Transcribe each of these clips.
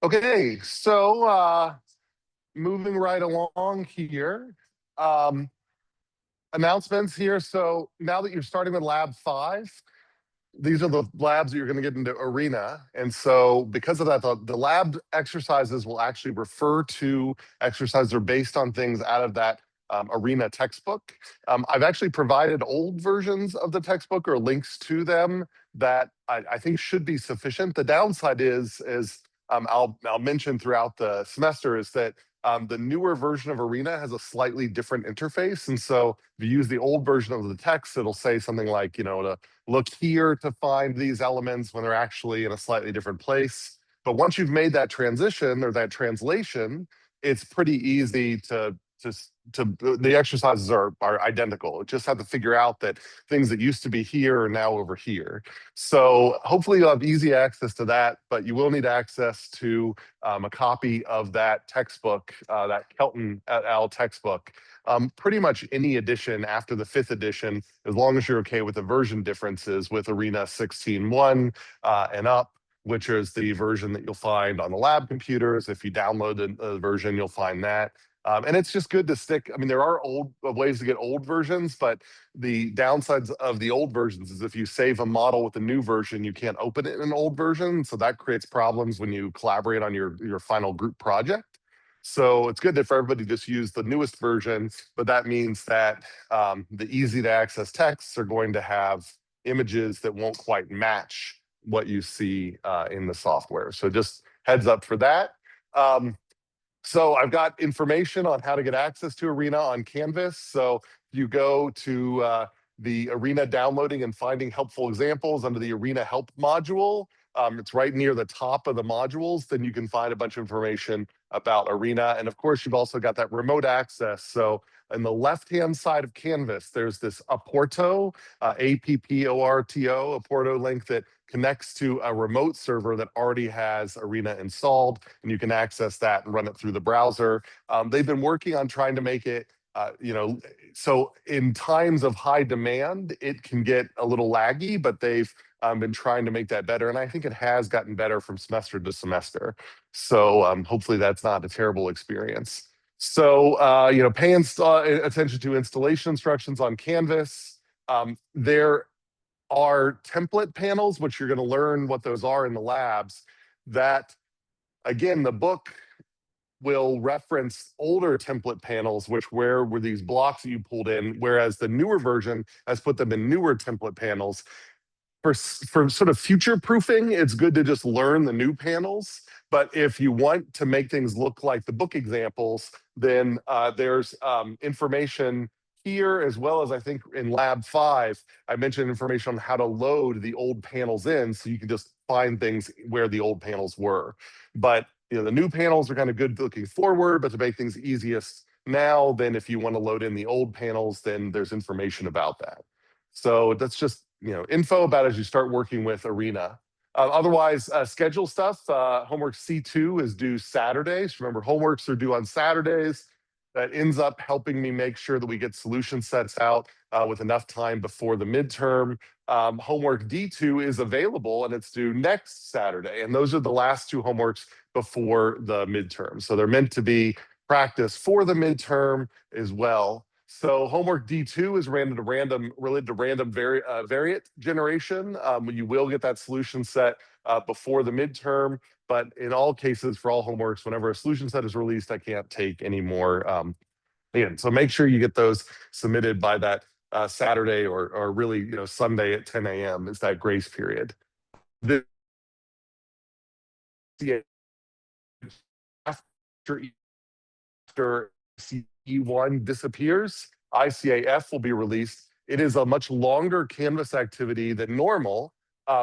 Okay, so moving right along here. Announcements here. So now that you're starting with lab 5, these are the labs that you're going to get into Arena. And so because of that, the lab exercises will actually refer to exercises that are based on things out of that Arena textbook. I've actually provided old versions of the textbook or links to them that I think should be sufficient. The downside is I'll mention throughout the semester is that the newer version of Arena has a slightly different interface. And so if you use the old version of the text, it'll say something like, to look here to find these elements when they're actually in a slightly different place. But once you've made that transition or that translation, it's pretty easy to the exercises are identical. Just have to figure out that things that used to be here are now over here. So hopefully you'll have easy access to that, but you will need access to a copy of that textbook, that Kelton et al. Textbook. Pretty much any edition after the 5th edition, as long as you're okay with the version differences with Arena 16.1 and up, which is the version that you'll find on the lab computers. If you download the version, you'll find that. And it's just good to stick. I mean, there are old ways to get old versions, but the downsides of the old versions is if you save a model with the new version, you can't open it in an old version. So that creates problems when you collaborate on your final group project. So it's good for everybody just use the newest version, but that means that the easy to access texts are going to have images that won't quite match what you see in the software. So just heads up for that. So I've got information on how to get access to Arena on Canvas. So you go to the Arena downloading and finding helpful examples under the Arena help module. It's right near the top of the modules. Then you can find a bunch of information about Arena. And of course, you've also got that remote access. So on the left-hand side of Canvas, there's this Apporto, A-P-P-O-R-T-O, Apporto link that connects to a remote server that already has Arena installed, and you can access that and run it through the browser. They've been working on trying to make it, so in times of high demand, it can get a little laggy, but they've been trying to make that better. And I think it has gotten better from semester to semester. So hopefully that's not a terrible experience. So, pay attention to installation instructions on Canvas. There are template panels, which you're going to learn what those are in the labs, that, again, the book will reference older template panels, where were these blocks that you pulled in, whereas the newer version has put them in newer template panels. For sort of future proofing, it's good to just learn the new panels. But if you want to make things look like the book examples, then there's information here, as well as I think in lab 5, I mentioned information on how to load the old panels in, so you can just find things where the old panels were. But the new panels are kind of good looking forward, but to make things easiest now, then if you want to load in the old panels, then there's information about that. So that's just info about as you start working with Arena. Otherwise, schedule stuff. Homework C2 is due Saturdays. Remember, homeworks are due on Saturdays. That ends up helping me make sure that we get solution sets out with enough time before the midterm. Homework D2 is available and it's due next Saturday. And those are the last 2 homeworks before the midterm. So they're meant to be practice for the midterm as well. So homework D2 is related to random variant generation. You will get that solution set before the midterm, but in all cases, for all homeworks, whenever a solution set is released, I can't take any more in. So make sure you get those submitted by that Saturday or really Sunday at 10 a.m. is that grace period. After E1 disappears, ICAF will be released. It is a much longer Canvas activity than normal,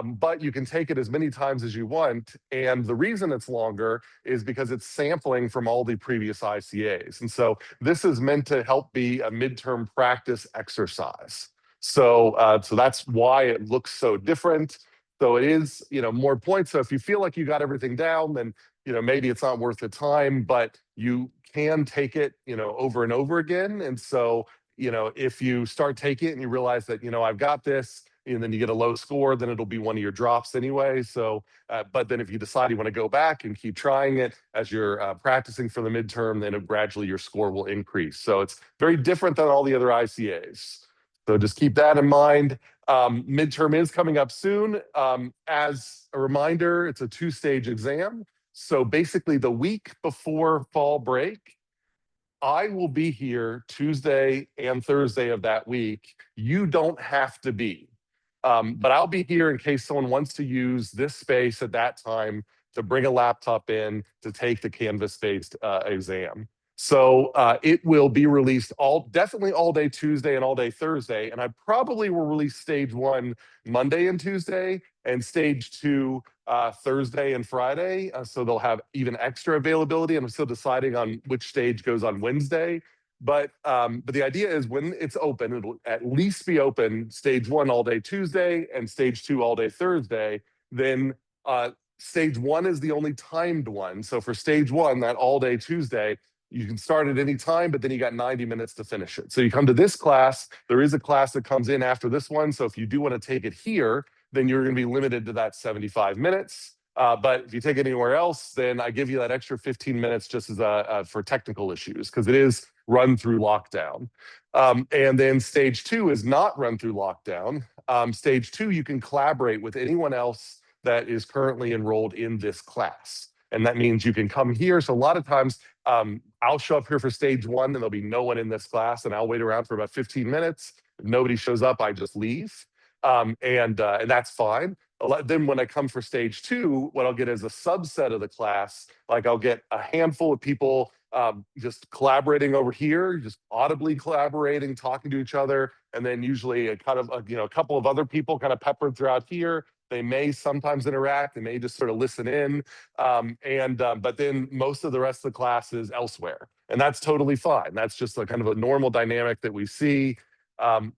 but you can take it as many times as you want. And the reason it's longer is because it's sampling from all the previous ICAs. And so this is meant to help be a midterm practice exercise. So that's why it looks so different. So it is, more points. So if you feel like you got everything down, then maybe it's not worth the time, but you can take it, over and over again. And so, if you start taking it and you realize that, I've got this, and then you get a low score, then it'll be one of your drops anyway. So, but then if you decide you want to go back and keep trying it as you're practicing for the midterm, then gradually your score will increase. So it's very different than all the other ICAs. So just keep that in mind. Midterm is coming up soon. As a reminder, it's a two-stage exam. So basically the week before fall break, I will be here Tuesday and Thursday of that week. You don't have to be. But I'll be here in case someone wants to use this space at that time to bring a laptop in to take the Canvas-based exam. So it will be released definitely all day Tuesday and all day Thursday. And I probably will release stage 1 Monday and Tuesday and stage 2 Thursday and Friday. So they'll have even extra availability. And I'm still deciding on which stage goes on Wednesday. But the idea is when it's open, it'll at least be open stage 1 all day Tuesday and stage 2 all day Thursday. Then stage 1 is the only timed one. So for stage 1, that all day Tuesday, you can start at any time, but then you got 90 minutes to finish it. So you come to this class, there is a class that comes in after this one. So if you do want to take it here, then you're going to be limited to that 75 minutes. But if you take it anywhere else, then I give you that extra 15 minutes just as for technical issues, because it is run through lockdown. And then stage 2 is not run through lockdown. Stage 2, you can collaborate with anyone else that is currently enrolled in this class. And that means you can come here. So a lot of times I'll show up here for stage 1 and there'll be no one in this class and I'll wait around for about 15 minutes. If nobody shows up, I just leave. And that's fine. Then when I come for stage 2, what I'll get is a subset of the class. Like I'll get a handful of people just collaborating over here, just audibly collaborating, talking to each other. And then usually a couple of other people kind of peppered throughout here. They may sometimes interact. They may just sort of listen in. But then most of the rest of the class is elsewhere. And that's totally fine. That's just a kind of a normal dynamic that we see.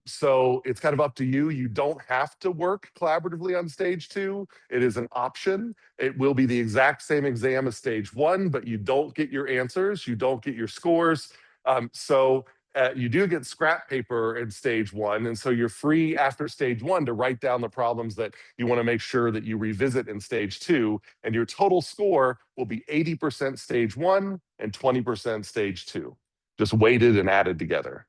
So it's kind of up to you. You don't have to work collaboratively on stage 2. It is an option. It will be the exact same exam as stage 1, but you don't get your answers. You don't get your scores. You do get scrap paper in stage 1. And so you're free after stage 1 to write down the problems that you want to make sure that you revisit in stage 2. And your total score will be 80% stage 1 and 20% stage 2, just weighted and added together.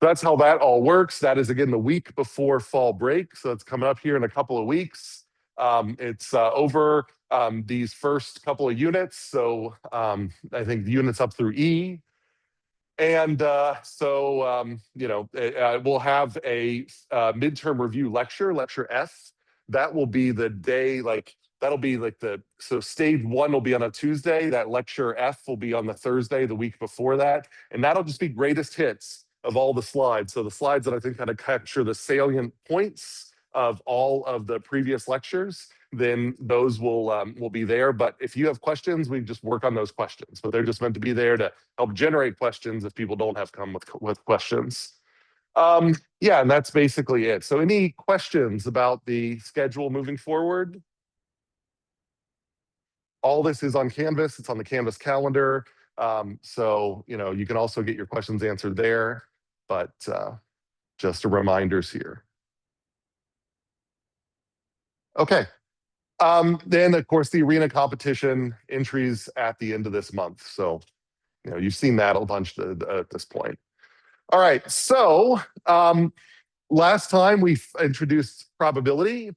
That's how that all works. That is, again, the week before fall break. So it's coming up here in a couple of weeks. It's over these first couple of units. So I think the units up through E. And we'll have a midterm review lecture F. That will be the day, so stage 1 will be on a Tuesday. That lecture F will be on the Thursday, the week before that. And that'll just be greatest hits of all the slides. So the slides that I think kind of capture the salient points of all of the previous lectures, then those will be there. But if you have questions, we just work on those questions. But they're just meant to be there to help generate questions if people don't have come with questions. And that's basically it. So any questions about the schedule moving forward? All this is on Canvas. It's on the Canvas calendar. So you can also get your questions answered there. But just a reminders here. Okay. Then, of course, the arena competition entries at the end of this month. So, you've seen that a bunch at this point. All right. So, last time we introduced probability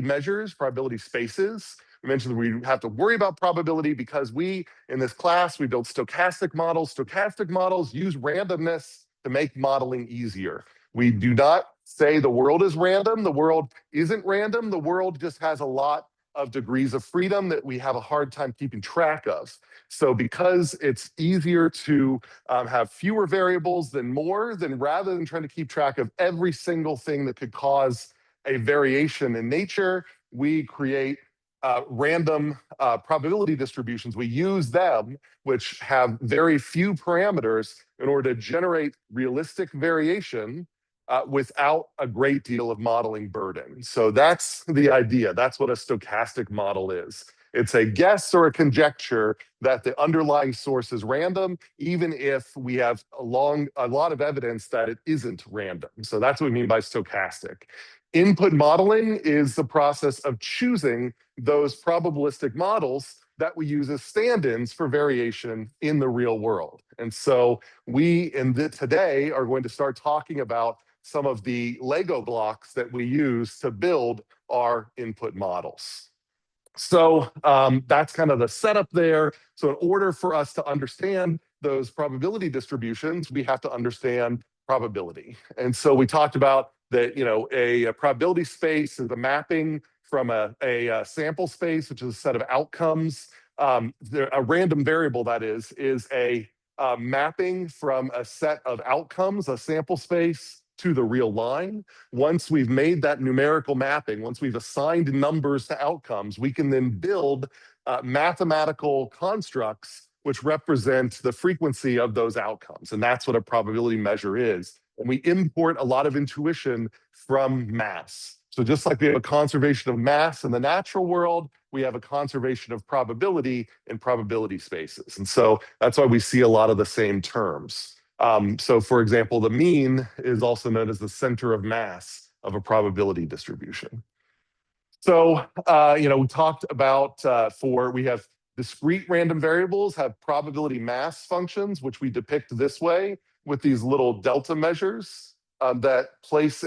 measures, probability spaces. We mentioned we have to worry about probability because in this class, we build stochastic models. Stochastic models use randomness to make modeling easier. We do not say the world is random. The world isn't random. The world just has a lot of degrees of freedom that we have a hard time keeping track of. So because it's easier to have fewer variables than more, then rather than trying to keep track of every single thing that could cause a variation in nature, we create random probability distributions. We use them, which have very few parameters, in order to generate realistic variation without a great deal of modeling burden. So that's the idea. That's what a stochastic model is. It's a guess or a conjecture that the underlying source is random, even if we have a lot of evidence that it isn't random. So that's what we mean by stochastic. Input modeling is the process of choosing those probabilistic models that we use as stand-ins for variation in the real world. And so we, today, are going to start talking about some of the Lego blocks that we use to build our input models. So that's kind of the setup there. So in order for us to understand those probability distributions, we have to understand probability. And so we talked about that, a probability space is a mapping from a sample space, which is a set of outcomes. A random variable, that is a mapping from a set of outcomes, a sample space, to the real line. Once we've made that numerical mapping, once we've assigned numbers to outcomes, we can then build mathematical constructs which represent the frequency of those outcomes. And that's what a probability measure is. And we import a lot of intuition from mass. So just like we have a conservation of mass in the natural world, we have a conservation of probability in probability spaces. And so that's why we see a lot of the same terms. So for example, the mean is also known as the center of mass of a probability distribution. So, we talked about we have discrete random variables have probability mass functions, which we depict this way with these little delta measures that place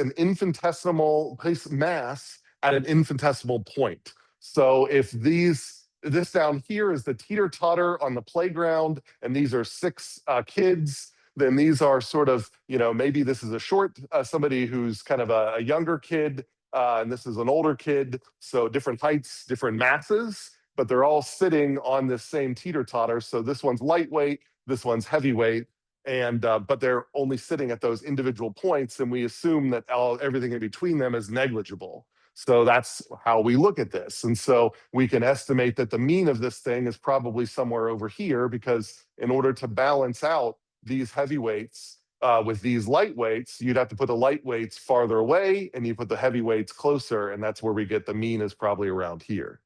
mass at an infinitesimal point. So if this down here is the teeter-totter on the playground, and these are 6 kids, then these are sort of, maybe this is a short, somebody who's kind of a younger kid, and this is an older kid. So different heights, different masses, but they're all sitting on this same teeter-totter. So this one's lightweight, this one's heavyweight, and but they're only sitting at those individual points, and we assume that everything in between them is negligible. So that's how we look at this. And so we can estimate that the mean of this thing is probably somewhere over here, because in order to balance out these heavyweights with these lightweights, you'd have to put the lightweights farther away and you put the heavyweights closer, and that's where we get the mean is probably around here.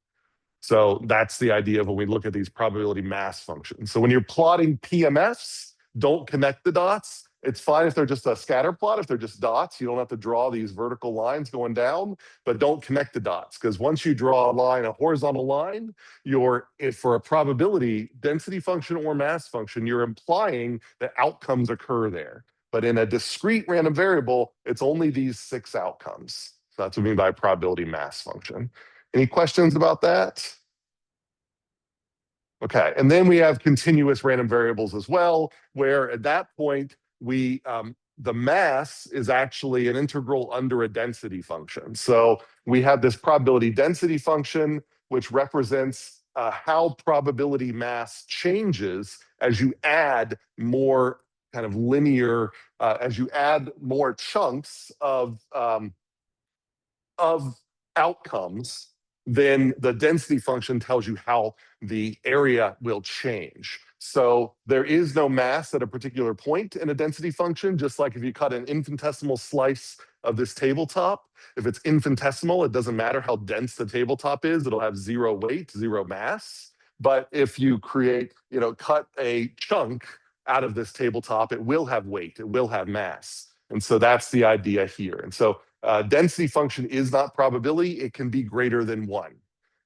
So that's the idea of when we look at these probability mass functions. So when you're plotting PMFs, don't connect the dots. It's fine if they're just a scatter plot. If they're just dots, you don't have to draw these vertical lines going down, but don't connect the dots, because once you draw a horizontal line, for a probability density function or mass function, you're implying that outcomes occur there. But in a discrete random variable, it's only these 6 outcomes. So that's what I mean by probability mass function. Any questions about that? Okay, and then we have continuous random variables as well, where at that point, the mass is actually an integral under a density function. So we have this probability density function, which represents how probability mass changes as you add more kind of linear, as you add more chunks of outcomes. Then the density function tells you how the area will change. So there is no mass at a particular point in a density function, just like if you cut an infinitesimal slice of this tabletop. If it's infinitesimal, it doesn't matter how dense the tabletop is, it'll have 0 weight, 0 mass. But if you cut a chunk out of this tabletop, it will have weight, it will have mass. And so that's the idea here. And so density function is not probability. It can be greater than 1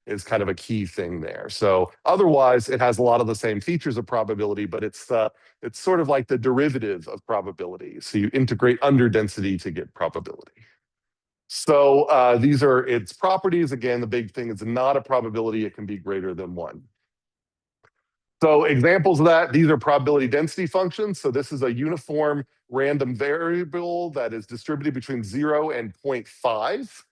is kind of a key thing there. So otherwise, it has a lot of the same features of probability, but it's sort of like the derivative of probability. So you integrate under density to get probability. So these are its properties. Again, the big thing is not a probability. It can be greater than 1. So examples of that, these are probability density functions. So this is a uniform random variable that is distributed between 0 and 0.5.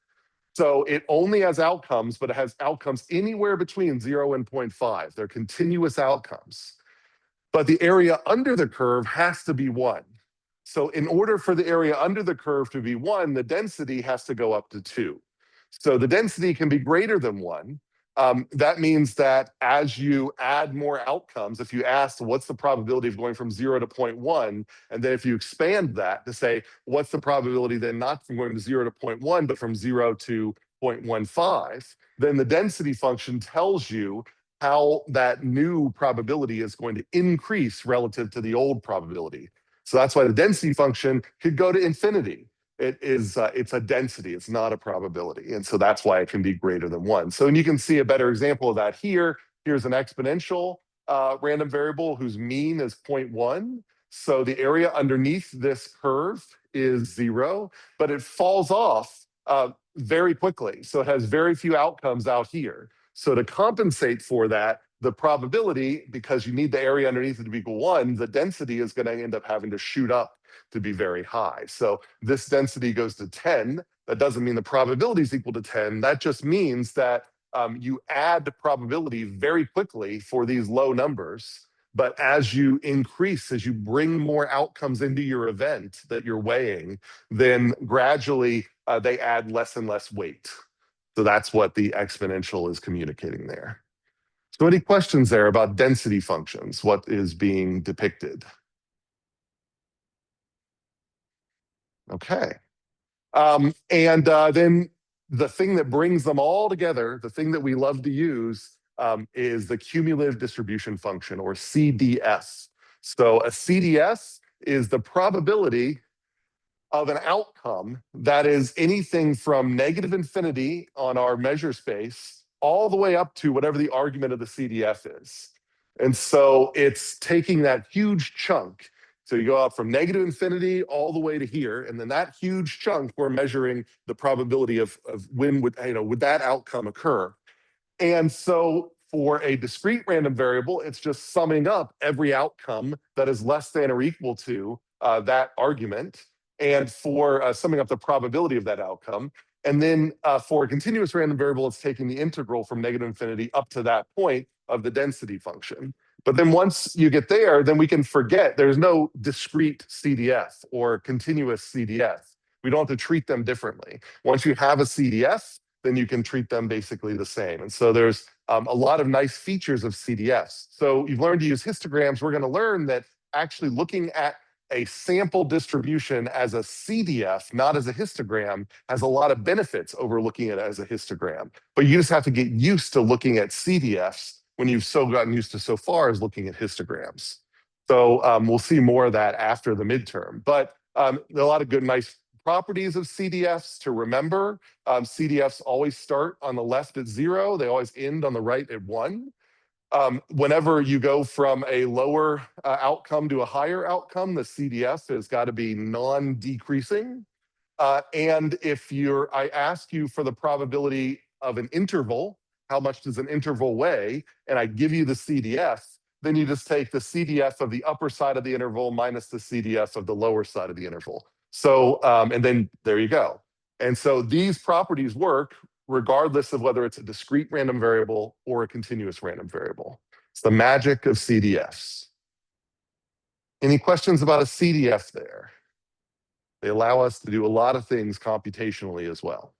So it only has outcomes, but it has outcomes anywhere between 0 and 0.5. They're continuous outcomes. But the area under the curve has to be 1. So in order for the area under the curve to be 1, the density has to go up to 2. So the density can be greater than 1. That means that as you add more outcomes, if you ask what's the probability of going from 0 to 0.1, and then if you expand that to say what's the probability then not from going to 0 to 0.1, but from 0 to 0.15, then the density function tells you how that new probability is going to increase relative to the old probability. So that's why the density function could go to infinity. it's a density. It's not a probability. And so that's why it can be greater than 1. So, and you can see a better example of that here. Here's an exponential random variable whose mean is 0.1. So the area underneath this curve is 0, but it falls off very quickly. So it has very few outcomes out here. So to compensate for that, the probability, because you need the area underneath it to be equal 1, the density is going to end up having to shoot up to be very high. So this density goes to 10. That doesn't mean the probability is equal to 10. That just means that you add the probability very quickly for these low numbers. But as you increase, as you bring more outcomes into your event that you're weighing, then gradually they add less and less weight. So that's what the exponential is communicating there. So any questions there about density functions? What is being depicted? Okay. Then the thing that brings them all together, the thing that we love to use, is the cumulative distribution function, or CDS. So a CDS is the probability of an outcome that is anything from negative infinity on our measure space all the way up to whatever the argument of the CDF is. And so it's taking that huge chunk. So you go out from negative infinity all the way to here, and then that huge chunk, we're measuring the probability of when would that outcome occur. And so for a discrete random variable, it's just summing up every outcome that is less than or equal to that argument, and for summing up the probability of that outcome. And then for a continuous random variable, it's taking the integral from negative infinity up to that point of the density function. But then once you get there, then we can forget there's no discrete CDF or continuous CDF. We don't have to treat them differently. Once you have a CDF, then you can treat them basically the same. And so there's a lot of nice features of CDFs. So you've learned to use histograms. We're going to learn that actually looking at a sample distribution as a CDF, not as a histogram, has a lot of benefits over looking at it as a histogram. But you just have to get used to looking at CDFs when you've so gotten used to so far as looking at histograms. So we'll see more of that after the midterm. But there are a lot of good, nice properties of CDFs to remember. CDFs always start on the left at 0. They always end on the right at 1. Whenever you go from a lower outcome to a higher outcome, the CDF has got to be non-decreasing. And if I ask you for the probability of an interval, how much does an interval weigh, and I give you the CDF, then you just take the CDF of the upper side of the interval minus the CDF of the lower side of the interval. So, and then there you go. And so these properties work regardless of whether it's a discrete random variable or a continuous random variable. It's the magic of CDFs. Any questions about a CDF there? They allow us to do a lot of things computationally as well.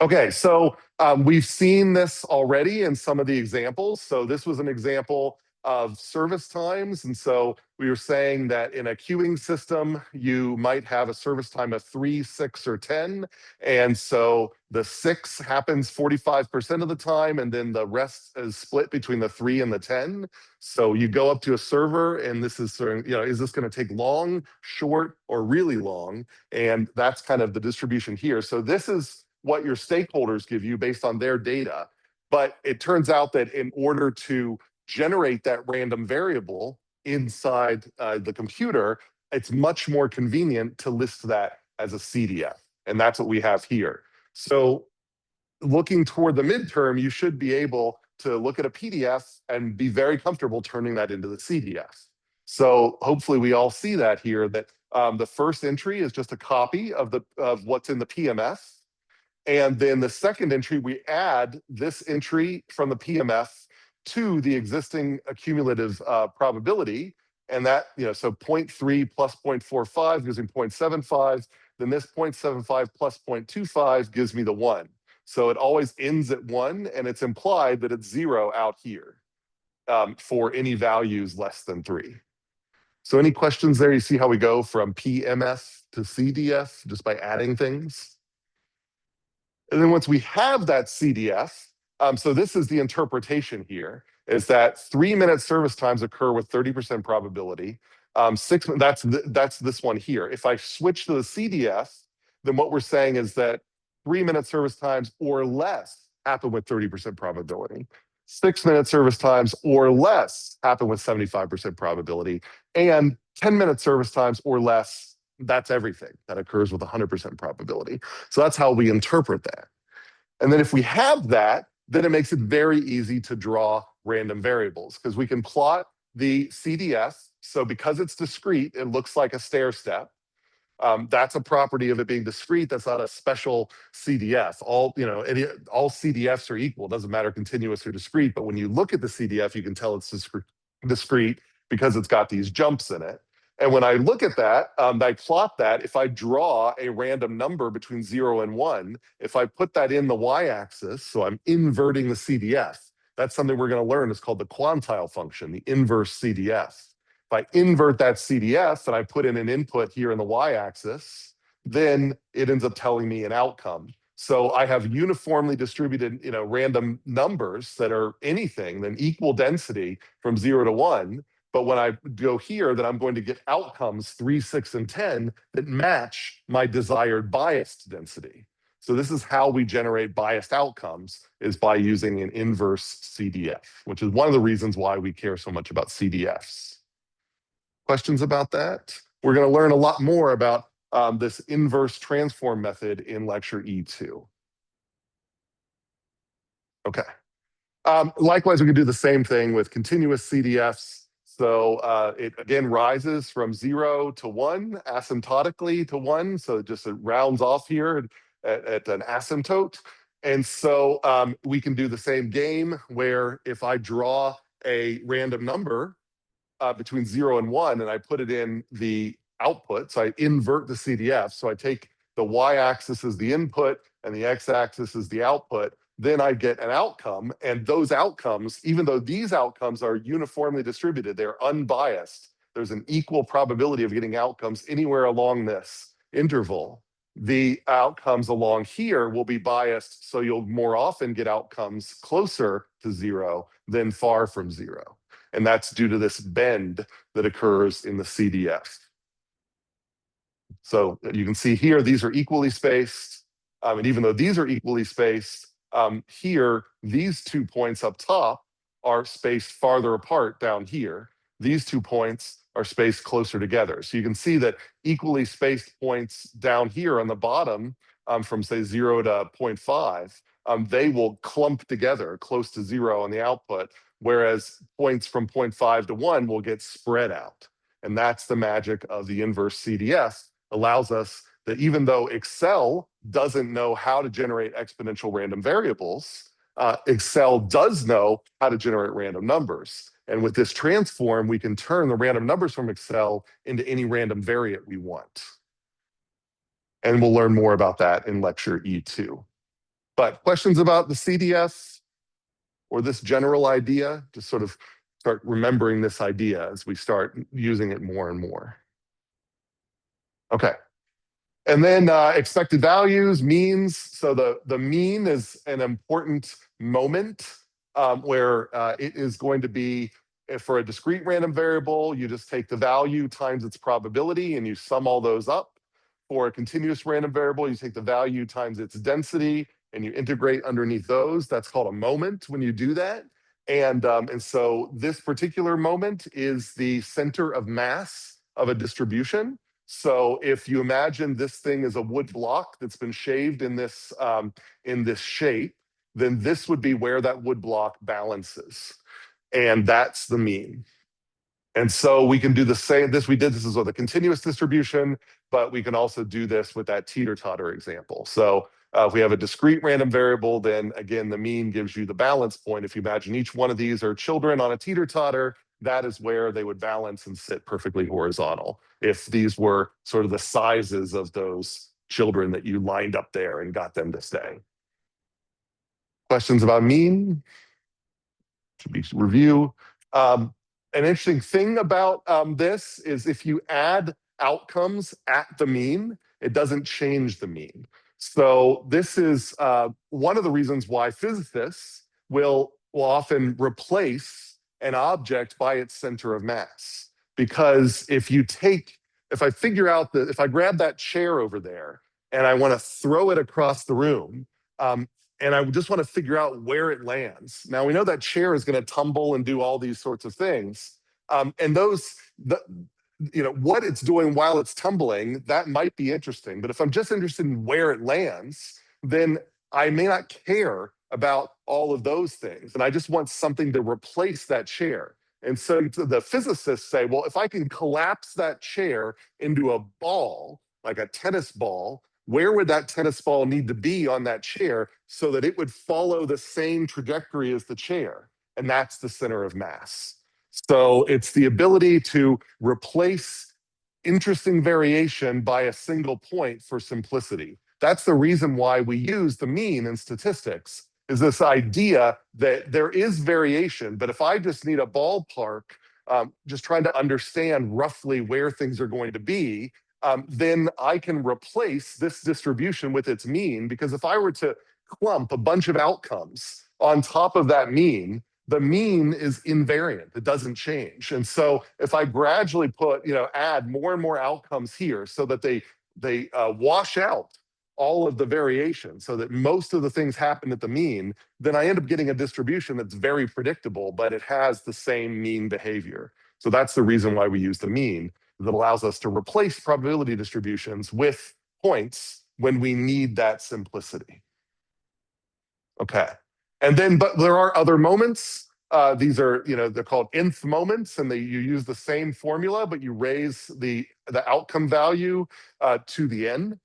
Okay, so we've seen this already in some of the examples. So this was an example of service times. And so we were saying that in a queuing system, you might have a service time of 3, 6, or 10. And so the 6 happens 45% of the time, and then the rest is split between the 3 and the 10. So you go up to a server, and this is sort of, is this going to take long, short, or really long? And that's kind of the distribution here. So this is what your stakeholders give you based on their data. But it turns out that in order to generate that random variable inside the computer, it's much more convenient to list that as a CDF. And that's what we have here. So looking toward the midterm, you should be able to look at a PDF and be very comfortable turning that into the CDF. So hopefully we all see that here, that the first entry is just a copy of what's in the PMF. And then the second entry, we add this entry from the PMF to the existing cumulative probability. And that, so 0.3 plus 0.45 gives me 0.75. Then this 0.75 plus 0.25 gives me the 1. So it always ends at 1, and it's implied that it's 0 out here for any values less than 3. So any questions there? You see how we go from PMF to CDF just by adding things? And then once we have that CDF, so this is the interpretation here, is that 3-minute service times occur with 30% probability. That's this one here. If I switch to the CDF, then what we're saying is that 3-minute service times or less happen with 30% probability. 6-minute service times or less happen with 75% probability. And 10-minute service times or less, that's everything. That occurs with 100% probability. So that's how we interpret that. And then if we have that, then it makes it very easy to draw random variables because we can plot the CDF. So because it's discrete, it looks like a stair step. That's a property of it being discrete. That's not a special CDF. All CDFs are equal. It doesn't matter continuous or discrete. But when you look at the CDF, you can tell it's discrete because it's got these jumps in it. And when I look at that, I plot that. If I draw a random number between 0 and 1, if I put that in the y-axis, so I'm inverting the CDF, that's something we're going to learn. It's called the quantile function, the inverse CDF. If I invert that CDF and I put in an input here in the y-axis, then it ends up telling me an outcome. So I have uniformly distributed, random numbers that are anything than equal density from 0 to 1. But when I go here, then I'm going to get outcomes 3, 6, and 10 that match my desired biased density. So this is how we generate biased outcomes, is by using an inverse CDF, which is one of the reasons why we care so much about CDFs. Questions about that? We're going to learn a lot more about this inverse transform method in lecture E2. Okay. Likewise, we can do the same thing with continuous CDFs. So it again rises from 0 to 1, asymptotically to 1. So it rounds off here at an asymptote. And so we can do the same game where if I draw a random number between 0 and 1 and I put it in the output, so I invert the CDF. So I take the y-axis as the input and the x-axis as the output. Then I get an outcome, and those outcomes, even though these outcomes are uniformly distributed, they're unbiased. There's an equal probability of getting outcomes anywhere along this interval. The outcomes along here will be biased, so you'll more often get outcomes closer to 0 than far from 0. And that's due to this bend that occurs in the CDF. So you can see here, these are equally spaced. And even though these are equally spaced, here, these 2 points up top are spaced farther apart down here. These 2 points are spaced closer together. So you can see that equally spaced points down here on the bottom, from say 0 to 0.5, they will clump together close to 0 on the output, whereas points from 0.5 to 1 will get spread out. And that's the magic of the inverse CDF, allows us that even though Excel doesn't know how to generate exponential random variables, Excel does know how to generate random numbers. And with this transform, we can turn the random numbers from Excel into any random variant we want. And we'll learn more about that in lecture E2. But questions about the CDF or this general idea? Just sort of start remembering this idea as we start using it more and more. Okay. And then expected values, means. So the mean is an important moment where it is going to be, for a discrete random variable, you just take the value times its probability and you sum all those up. For a continuous random variable, you take the value times its density and you integrate underneath those. That's called a moment when you do that. And so this particular moment is the center of mass of a distribution. So if you imagine this thing is a wood block that's been shaved in this shape, then this would be where that wood block balances. And that's the mean. And so we can do the same. We did this with a continuous distribution, but we can also do this with that teeter-totter example. So if we have a discrete random variable, then again, the mean gives you the balance point. If you imagine each one of these are children on a teeter-totter, that is where they would balance and sit perfectly horizontal. If these were sort of the sizes of those children that you lined up there and got them to stay. Questions about mean? Should be review. An interesting thing about this is if you add outcomes at the mean, it doesn't change the mean. So this is one of the reasons why physicists will often replace an object by its center of mass. because if I figure out that if I grab that chair over there and I want to throw it across the room, and I just want to figure out where it lands. Now we know that chair is going to tumble and do all these sorts of things, and what it's doing while it's tumbling, that might be interesting. But if I'm just interested in where it lands, then I may not care about all of those things. And I just want something to replace that chair. And so the physicists say, well, if I can collapse that chair into a ball, like a tennis ball, where would that tennis ball need to be on that chair so that it would follow the same trajectory as the chair? And that's the center of mass. So it's the ability to replace interesting variation by a single point for simplicity. That's the reason why we use the mean in statistics, is this idea that there is variation, but if I just need a ballpark, just trying to understand roughly where things are going to be, then I can replace this distribution with its mean, because if I were to clump a bunch of outcomes on top of that mean, the mean is invariant. It doesn't change. And so if I gradually add more and more outcomes here so that they wash out all of the variation so that most of the things happen at the mean, then I end up getting a distribution that's very predictable, but it has the same mean behavior. So that's the reason why we use the mean, that allows us to replace probability distributions with points when we need that simplicity. Okay. And then, but there are other moments. These are, they're called nth moments, and you use the same formula, but you raise the outcome value to the n,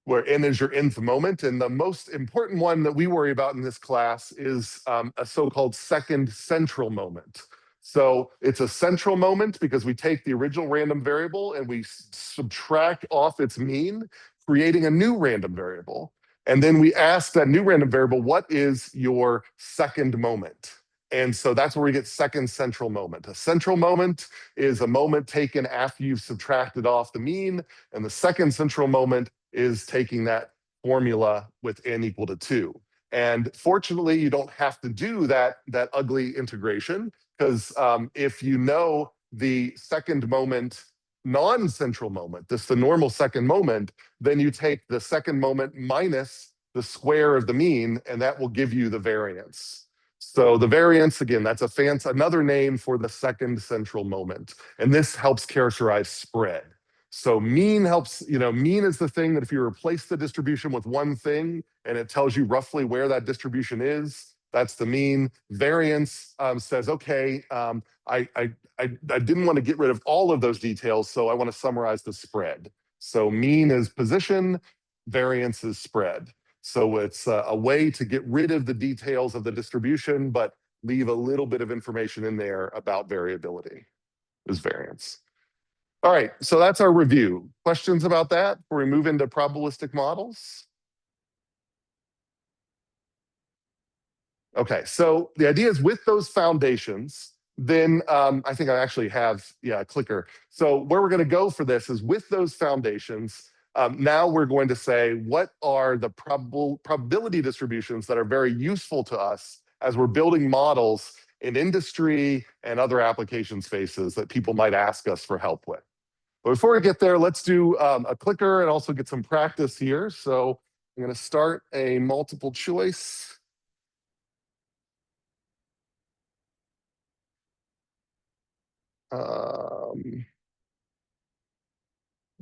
where n is your nth moment. And the most important one that we worry about in this class is a so-called second central moment. So it's a central moment because we take the original random variable and we subtract off its mean, creating a new random variable. And then we ask that new random variable, what is your second moment? And so that's where we get second central moment. A central moment is a moment taken after you've subtracted off the mean, and the second central moment is taking that formula with n equal to 2. And fortunately, you don't have to do that ugly integration, because if you know the second moment non-central moment, this is the normal second moment, then you take the second moment minus the square of the mean, and that will give you the variance. So the variance, again, that's another name for the second central moment. And this helps characterize spread. So mean helps, mean is the thing that if you replace the distribution with one thing and it tells you roughly where that distribution is, that's the mean. Variance says, okay, I didn't want to get rid of all of those details, so I want to summarize the spread. So mean is position, variance is spread. So it's a way to get rid of the details of the distribution, but leave a little bit of information in there about variability, is variance. All right, so that's our review. Questions about that before we move into probabilistic models? Okay, so the idea is with those foundations, then I think I actually have, a clicker. So where we're going to go for this is with those foundations, now we're going to say, what are the probability distributions that are very useful to us as we're building models in industry and other application spaces that people might ask us for help with. But before we get there, let's do a clicker and also get some practice here. So I'm going to start a multiple choice.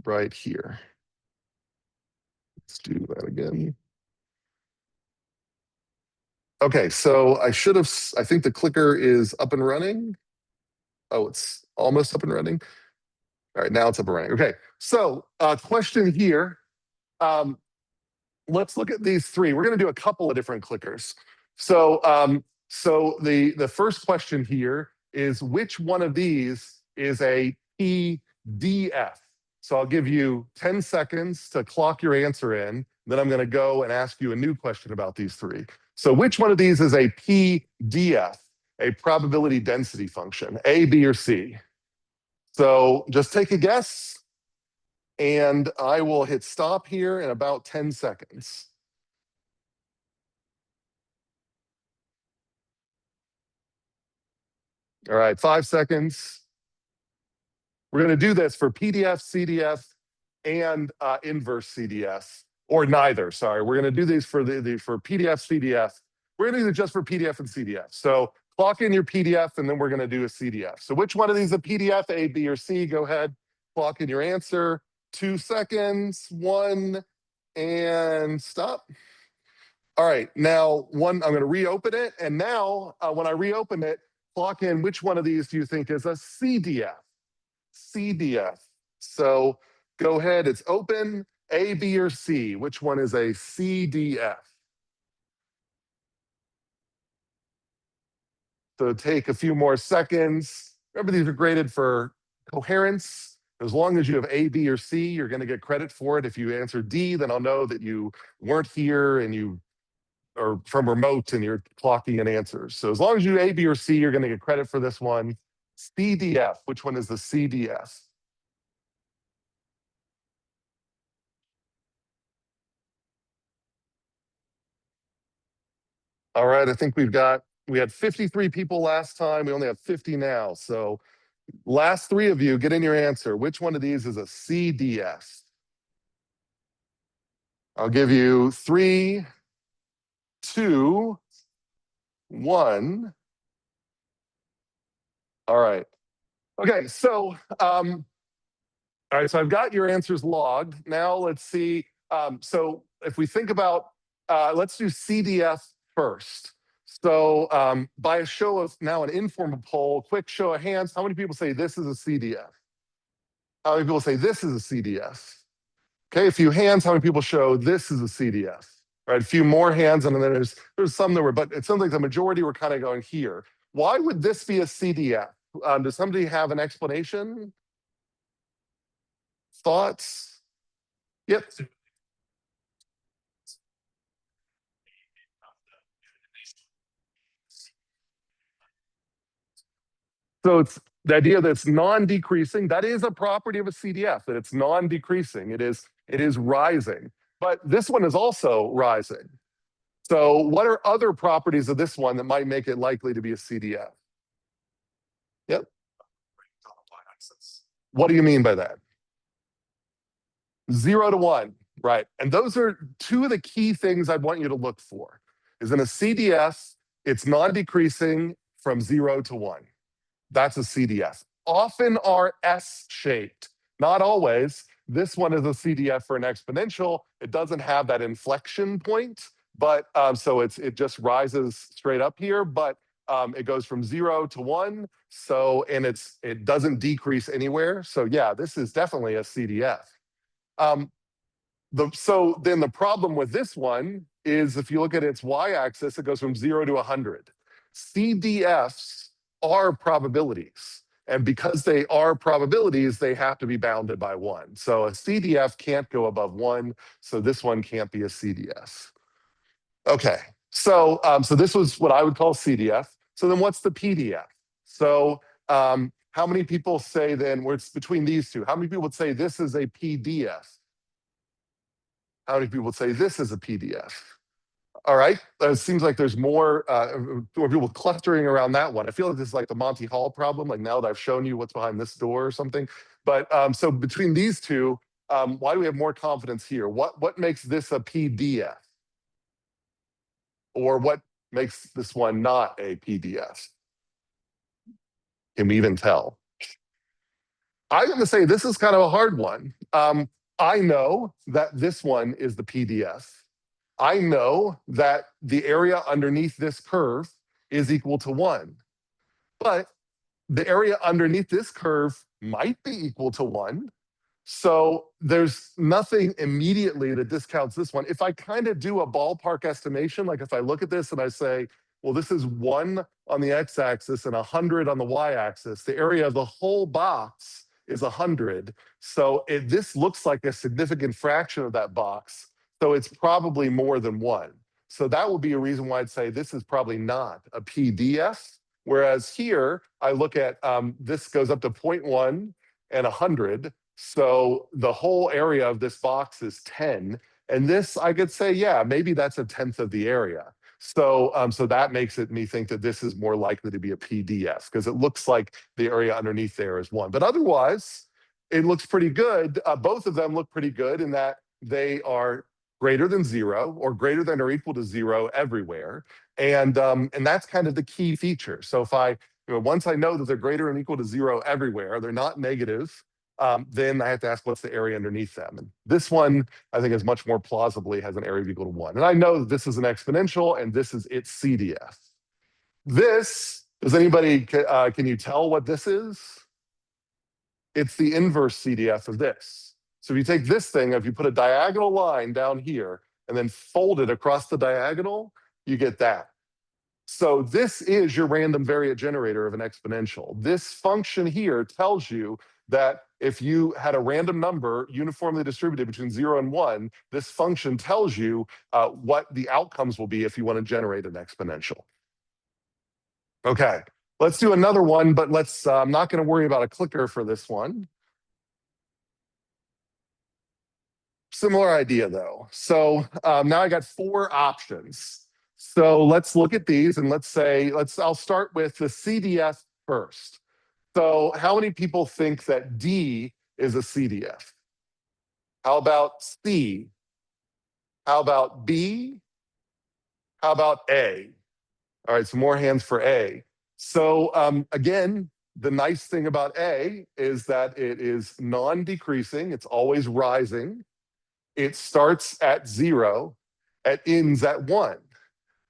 Right here. Let's do that again. Okay, so I think the clicker is up and running. Oh, it's almost up and running. All right, now it's up and running. Okay, so question here. Let's look at these three. We're going to do a couple of different clickers. So, the first question here is, which one of these is a PDF? So I'll give you 10 seconds to clock your answer in. Then I'm going to go and ask you a new question about these three. So which one of these is a PDF, a probability density function, A, B, or C? So just take a guess, and I will hit stop here in about 10 seconds. All right, 5 seconds. We're going to do this for PDF, CDF, and inverse CDS, or neither. Sorry, we're going to do these for for PDF, CDF. We're going to do it just for PDF and CDF. So clock in your PDF, and then we're going to do a CDF. So which one of these is a PDF, A, B, or C? Go ahead, clock in your answer. 2 seconds, 1, and stop. All right, now I'm going to reopen it. And now when I reopen it, clock in which one of these do you think is a CDF? CDF. So go ahead, it's open, A, B, or C. Which one is a CDF? So take a few more seconds. Remember, these are graded for coherence. As long as you have A, B, or C, you're going to get credit for it. If you answer D, then I'll know that you weren't here and you are from remote and you're clocking in answers. So as long as you A, B, or C, you're going to get credit for this one. CDF, which one is the CDF? All right, I think we had 53 people last time. We only have 50 now. So last 3 of you, get in your answer. Which one of these is a CDF? I'll give you 3, 2, 1. All right. Okay, so all right, so I've got your answers logged. Now let's see. So if we think about, let's do CDF first. So by a show of, now an informal poll, quick show of hands, how many people say this is a CDF? How many people say this is a CDF? Okay, a few hands, how many people show this is a CDF? All right, a few more hands, and then there's some that were, but it sounds like the majority were kind of going here. Why would this be a CDF? Does somebody have an explanation? Thoughts? Yep. So it's the idea that it's non-decreasing. That is a property of a CDF, that it's non-decreasing. It is rising. But this one is also rising. So what are other properties of this one that might make it likely to be a CDF? Yep. What do you mean by that? 0 to 1, right? And those are 2 of the key things I'd want you to look for. Is in a CDF, it's non-decreasing from 0 to 1. That's a CDF. Often are S-shaped, not always. This one is a CDF for an exponential. It doesn't have that inflection point, but so it just rises straight up here, but it goes from 0 to 1. So, and it doesn't decrease anywhere. So yeah, this is definitely a CDF. So then the problem with this one is if you look at its y-axis, it goes from 0 to 100. CDFs are probabilities. And because they are probabilities, they have to be bounded by 1. So a CDF can't go above 1. So this one can't be a CDF. Okay, so this was what I would call CDF. So then what's the PDF? So how many people say then, where it's between these two, how many people would say this is a PDF? How many people would say this is a PDF? All right, it seems like there's more people clustering around that one. I feel like this is like the Monty Hall problem, like now that I've shown you what's behind this door or something. But so between these two, why do we have more confidence here? What makes this a PDF? Or what makes this one not a PDF? Can we even tell? I'm going to say this is kind of a hard one. I know that this one is the PDF. I know that the area underneath this curve is equal to 1. But the area underneath this curve might be equal to 1. So there's nothing immediately that discounts this one. If I kind of do a ballpark estimation, like if I look at this and I say, well, this is 1 on the x-axis and 100 on the y-axis, the area of the whole box is 100. So this looks like a significant fraction of that box. So it's probably more than 1. So that would be a reason why I'd say this is probably not a PDF. Whereas here, I look at this goes up to 0.1 and 100. So the whole area of this box is 10. And this, I could say, yeah, maybe that's 1/10 of the area. So that makes me think that this is more likely to be a PDF because it looks like the area underneath there is 1. But otherwise, it looks pretty good. Both of them look pretty good in that they are greater than 0 or greater than or equal to 0 everywhere. And that's kind of the key feature. So if once I know that they're greater than or equal to 0 everywhere, they're not negative, then I have to ask what's the area underneath them. And this one, I think, is much more plausibly has an area of equal to 1. And I know that this is an exponential and this is its CDF. Does anybody, can you tell what this is? It's the inverse CDF of this. So if you take this thing, if you put a diagonal line down here and then fold it across the diagonal, you get that. So this is your random variate generator of an exponential. This function here tells you that if you had a random number uniformly distributed between 0 and 1, this function tells you what the outcomes will be if you want to generate an exponential. Okay, let's do another one, but I'm not going to worry about a clicker for this one. Similar idea though. So now I got 4 options. So let's look at these and I'll start with the CDF first. So how many people think that D is a CDF? How about C? How about B? How about A? All right, some more hands for A. So again, the nice thing about A is that it is non-decreasing. It's always rising. It starts at 0. It ends at 1.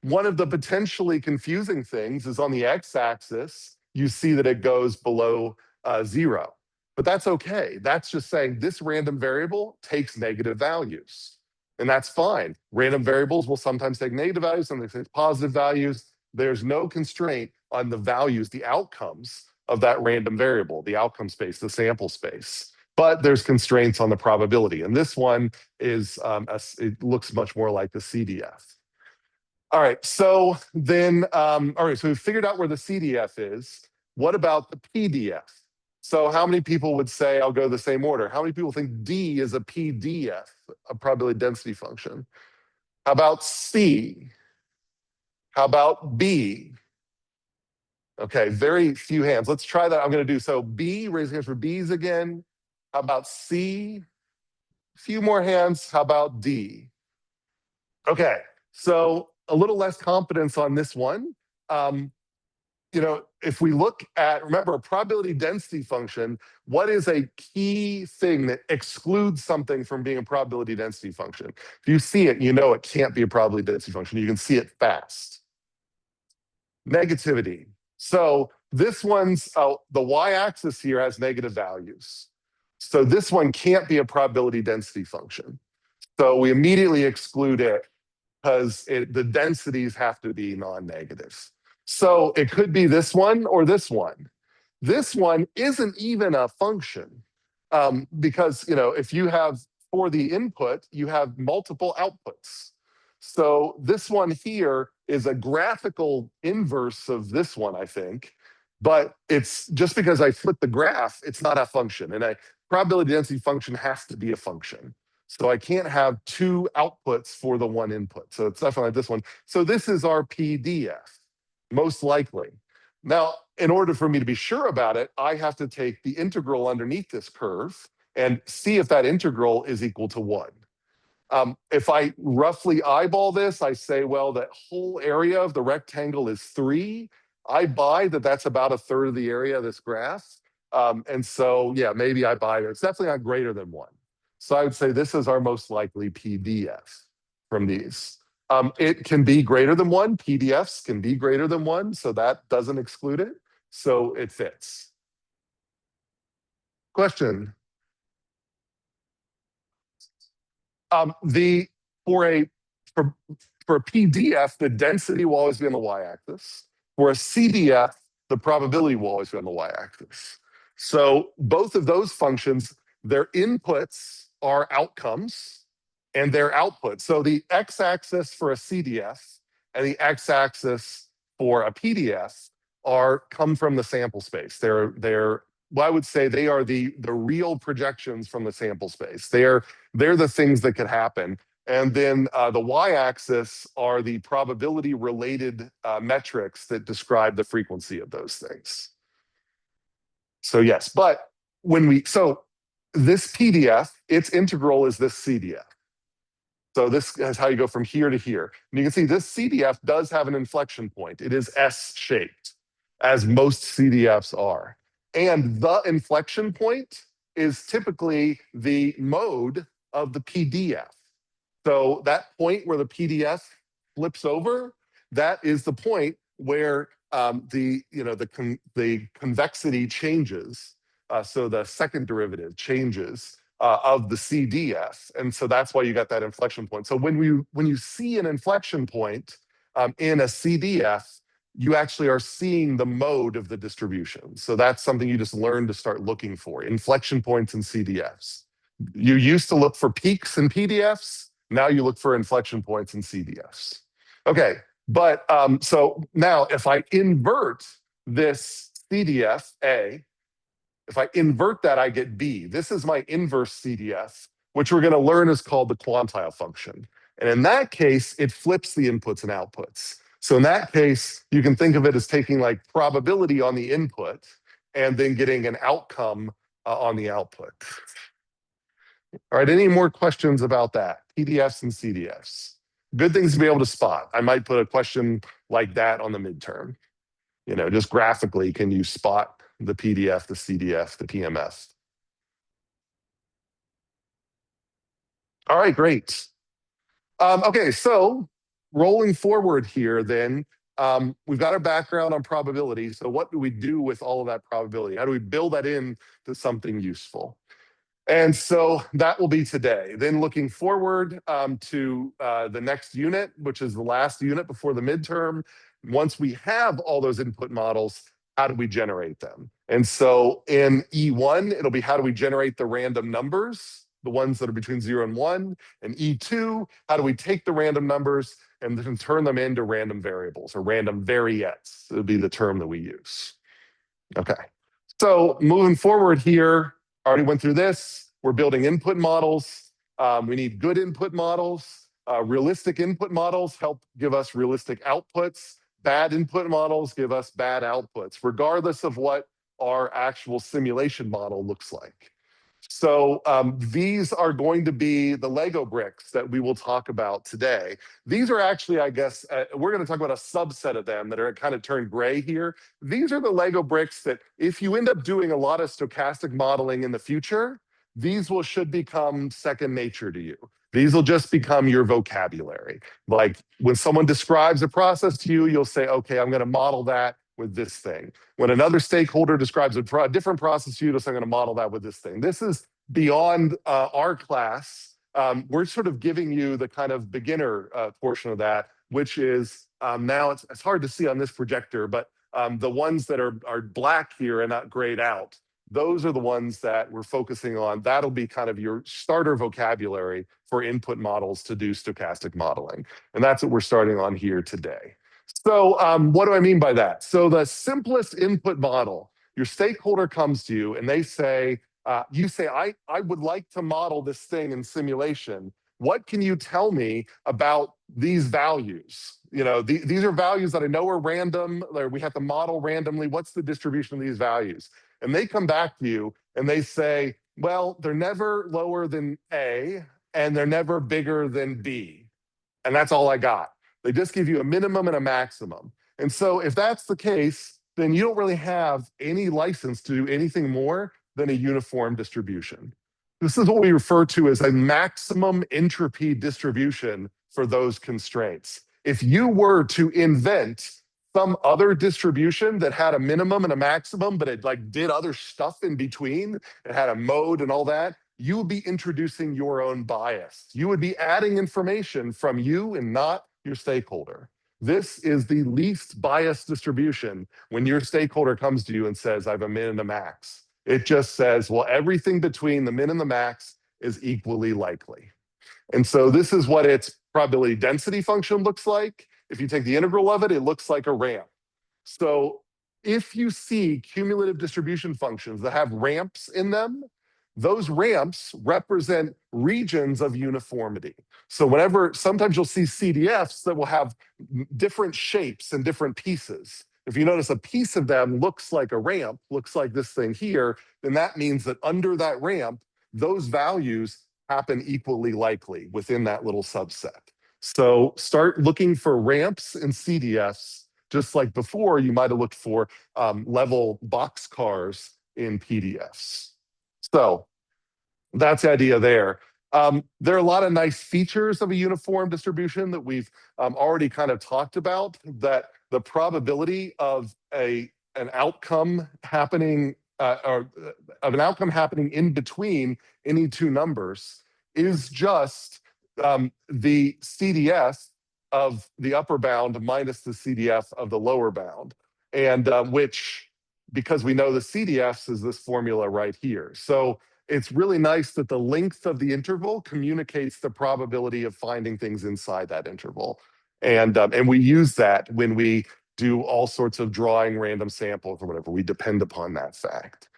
One of the potentially confusing things is on the x-axis, you see that it goes below 0. But that's okay. That's just saying this random variable takes negative values. And that's fine. Random variables will sometimes take negative values, sometimes take positive values. There's no constraint on the values, the outcomes of that random variable, the outcome space, the sample space. But there's constraints on the probability. And this one is, it looks much more like the CDF. All right, so then, all right, so we've figured out where the CDF is. What about the PDF? So how many people would say, I'll go the same order. How many people think D is a PDF, a probability density function? How about C? How about B? Okay, very few hands. Let's try that. I'm going to do so. B, raise hands for B's again. How about C? A few more hands. How about D? Okay, so a little less confidence on this one. If we look at, remember, a probability density function, what is a key thing that excludes something from being a probability density function? If you see it, you know it can't be a probability density function. You can see it fast. Negativity. So this one's, the y-axis here has negative values. So this one can't be a probability density function. So we immediately exclude it because the densities have to be non-negative. So it could be this one or this one. This one isn't even a function because, if you have, for the input, you have multiple outputs. So this one here is a graphical inverse of this one, I think. But it's just because I flip the graph, it's not a function. And a probability density function has to be a function. So I can't have 2 outputs for the one input. So it's definitely like this one. So this is our PDF, most likely. Now, in order for me to be sure about it, I have to take the integral underneath this curve and see if that integral is equal to 1. If I roughly eyeball this, I say, well, that whole area of the rectangle is 3. I buy that that's about 1/3 of the area of this graph. And so, yeah, maybe I buy it. It's definitely not greater than 1. So I would say this is our most likely PDF from these. It can be greater than 1. PDFs can be greater than 1, so that doesn't exclude it. So it fits. Question? For a PDF, the density will always be on the y-axis. For a CDF, the probability will always be on the y-axis. So both of those functions, their inputs are outcomes and their outputs. So the x-axis for a CDF and the x-axis for a PDF come from the sample space. Well, I would say they are the real projections from the sample space. They're the things that could happen. And then the y-axis are the probability-related metrics that describe the frequency of those things. So yes, but so this PDF, its integral is this CDF. So this is how you go from here to here. And you can see this CDF does have an inflection point. It is S-shaped, as most CDFs are. And the inflection point is typically the mode of the PDF. So that point where the PDF flips over, that is the point where the convexity changes. So the second derivative changes of the CDF, and so that's why you got that inflection point. So when you see an inflection point in a CDF, you actually are seeing the mode of the distribution. So that's something you just learn to start looking for: inflection points in CDFs. You used to look for peaks in PDFs. Now you look for inflection points in CDFs. Okay, but so now if I invert this CDF A, if I invert that, I get B. This is my inverse CDF, which we're going to learn is called the quantile function. And in that case, it flips the inputs and outputs. So in that case, you can think of it as taking like probability on the input and then getting an outcome on the output. All right, any more questions about that? PDFs and CDFs. Good things to be able to spot. I might put a question like that on the midterm. You know, just graphically, can you spot the PDF, the CDF, the PMF? All right, great. Okay, so rolling forward here then, we've got our background on probability. So what do we do with all of that probability? How do we build that in to something useful? And so that will be today. Then looking forward to the next unit, which is the last unit before the midterm. Once we have all those input models, how do we generate them? And so in E1, it'll be how do we generate the random numbers, the ones that are between 0 and 1. And E2, how do we take the random numbers and then turn them into random variables or random variates? It'll be the term that we use. Okay. So moving forward here, already went through this. We're building input models. We need good input models. Realistic input models help give us realistic outputs. Bad input models give us bad outputs, regardless of what our actual simulation model looks like. So these are going to be the Lego bricks that we will talk about today. These are actually, I guess, we're going to talk about a subset of them that are kind of turned gray here. These are the Lego bricks that if you end up doing a lot of stochastic modeling in the future, these should become second nature to you. These will just become your vocabulary. Like when someone describes a process to you, you'll say, okay, I'm going to model that with this thing. When another stakeholder describes a different process to you, I'm going to model that with this thing. This is beyond our class. We're sort of giving you the kind of beginner portion of that, which is now it's hard to see on this projector, but the ones that are black here and not grayed out, those are the ones that we're focusing on. That'll be kind of your starter vocabulary for input models to do stochastic modeling. And that's what we're starting on here today. So what do I mean by that? So the simplest input model, your stakeholder comes to you and they say, you say, I would like to model this thing in simulation. What can you tell me about these values? You know, these are values that I know are random, or we have to model randomly. What's the distribution of these values? And they come back to you and they say, well, they're never lower than A and they're never bigger than B. And that's all I got. They just give you a minimum and a maximum. And so if that's the case, then you don't really have any license to do anything more than a uniform distribution. This is what we refer to as a maximum entropy distribution for those constraints. If you were to invent some other distribution that had a minimum and a maximum, but it like did other stuff in between, it had a mode and all that, you would be introducing your own bias. You would be adding information from you and not your stakeholder. This is the least biased distribution when your stakeholder comes to you and says, I have a min and a max. It just says, well, everything between the min and the max is equally likely. And so this is what its probability density function looks like. If you take the integral of it, it looks like a ramp. So if you see cumulative distribution functions that have ramps in them, those ramps represent regions of uniformity. So whenever, sometimes you'll see CDFs that will have different shapes and different pieces. If you notice a piece of them looks like a ramp, looks like this thing here, then that means that under that ramp, those values happen equally likely within that little subset. So start looking for ramps in CDFs, just like before you might have looked for level boxcars in PDFs. So that's the idea there. There are a lot of nice features of a uniform distribution that we've already kind of talked about, that the probability of an outcome happening in between any two numbers is just the CDF of the upper bound minus the CDF of the lower bound, and which, because we know the CDFs, is this formula right here. So it's really nice that the length of the interval communicates the probability of finding things inside that interval. And we use that when we do all sorts of drawing random samples or whatever. We depend upon that fact.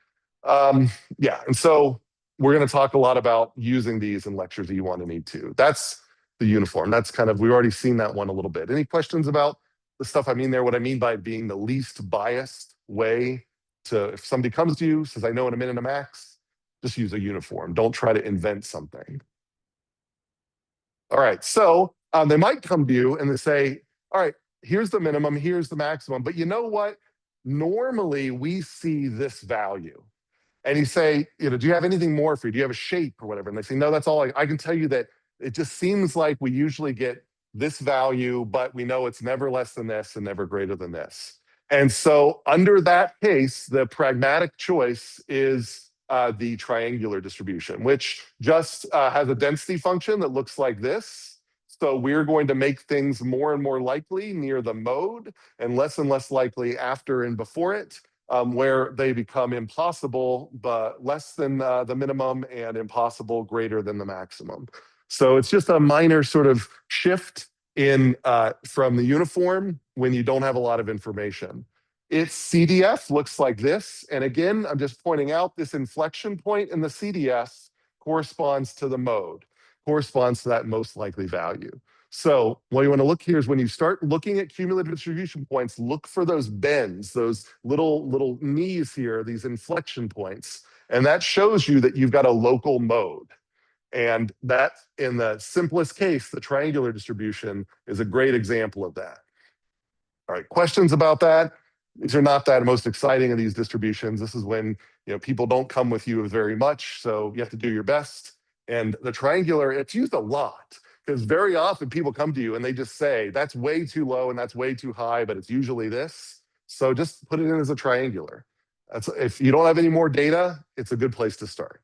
Yeah, and so we're going to talk a lot about using these in lectures that you want to need to. That's the uniform. That's kind of, we've already seen that one a little bit. Any questions about the stuff I mean there? What I mean by being the least biased way to, if somebody comes to you, says, I know in a minute a max, just use a uniform. Don't try to invent something. All right, so they might come to you and they say, all right, here's the minimum, here's the maximum, but you know what? Normally we see this value. And you say, do you have anything more for you? Do you have a shape or whatever? And they say, no, that's all. I can tell you that it just seems like we usually get this value, but we know it's never less than this and never greater than this. And so under that case, the pragmatic choice is the triangular distribution, which just has a density function that looks like this. So we're going to make things more and more likely near the mode and less likely after and before it, where they become impossible, but less than the minimum, and impossible greater than the maximum. So it's just a minor sort of shift in from the uniform when you don't have a lot of information. Its CDF looks like this. And again, I'm just pointing out this inflection point in the CDF corresponds to the mode, corresponds to that most likely value. So what you want to look here is when you start looking at cumulative distribution points, look for those bends, those little knees here, these inflection points. And that shows you that you've got a local mode. And that, in the simplest case, the triangular distribution is a great example of that. All right, questions about that? These are not that most exciting of these distributions. This is when people don't come with you very much, so you have to do your best. And the triangular, it's used a lot, because very often people come to you and they just say, that's way too low and that's way too high, but it's usually this. So just put it in as a triangular. If you don't have any more data, it's a good place to start.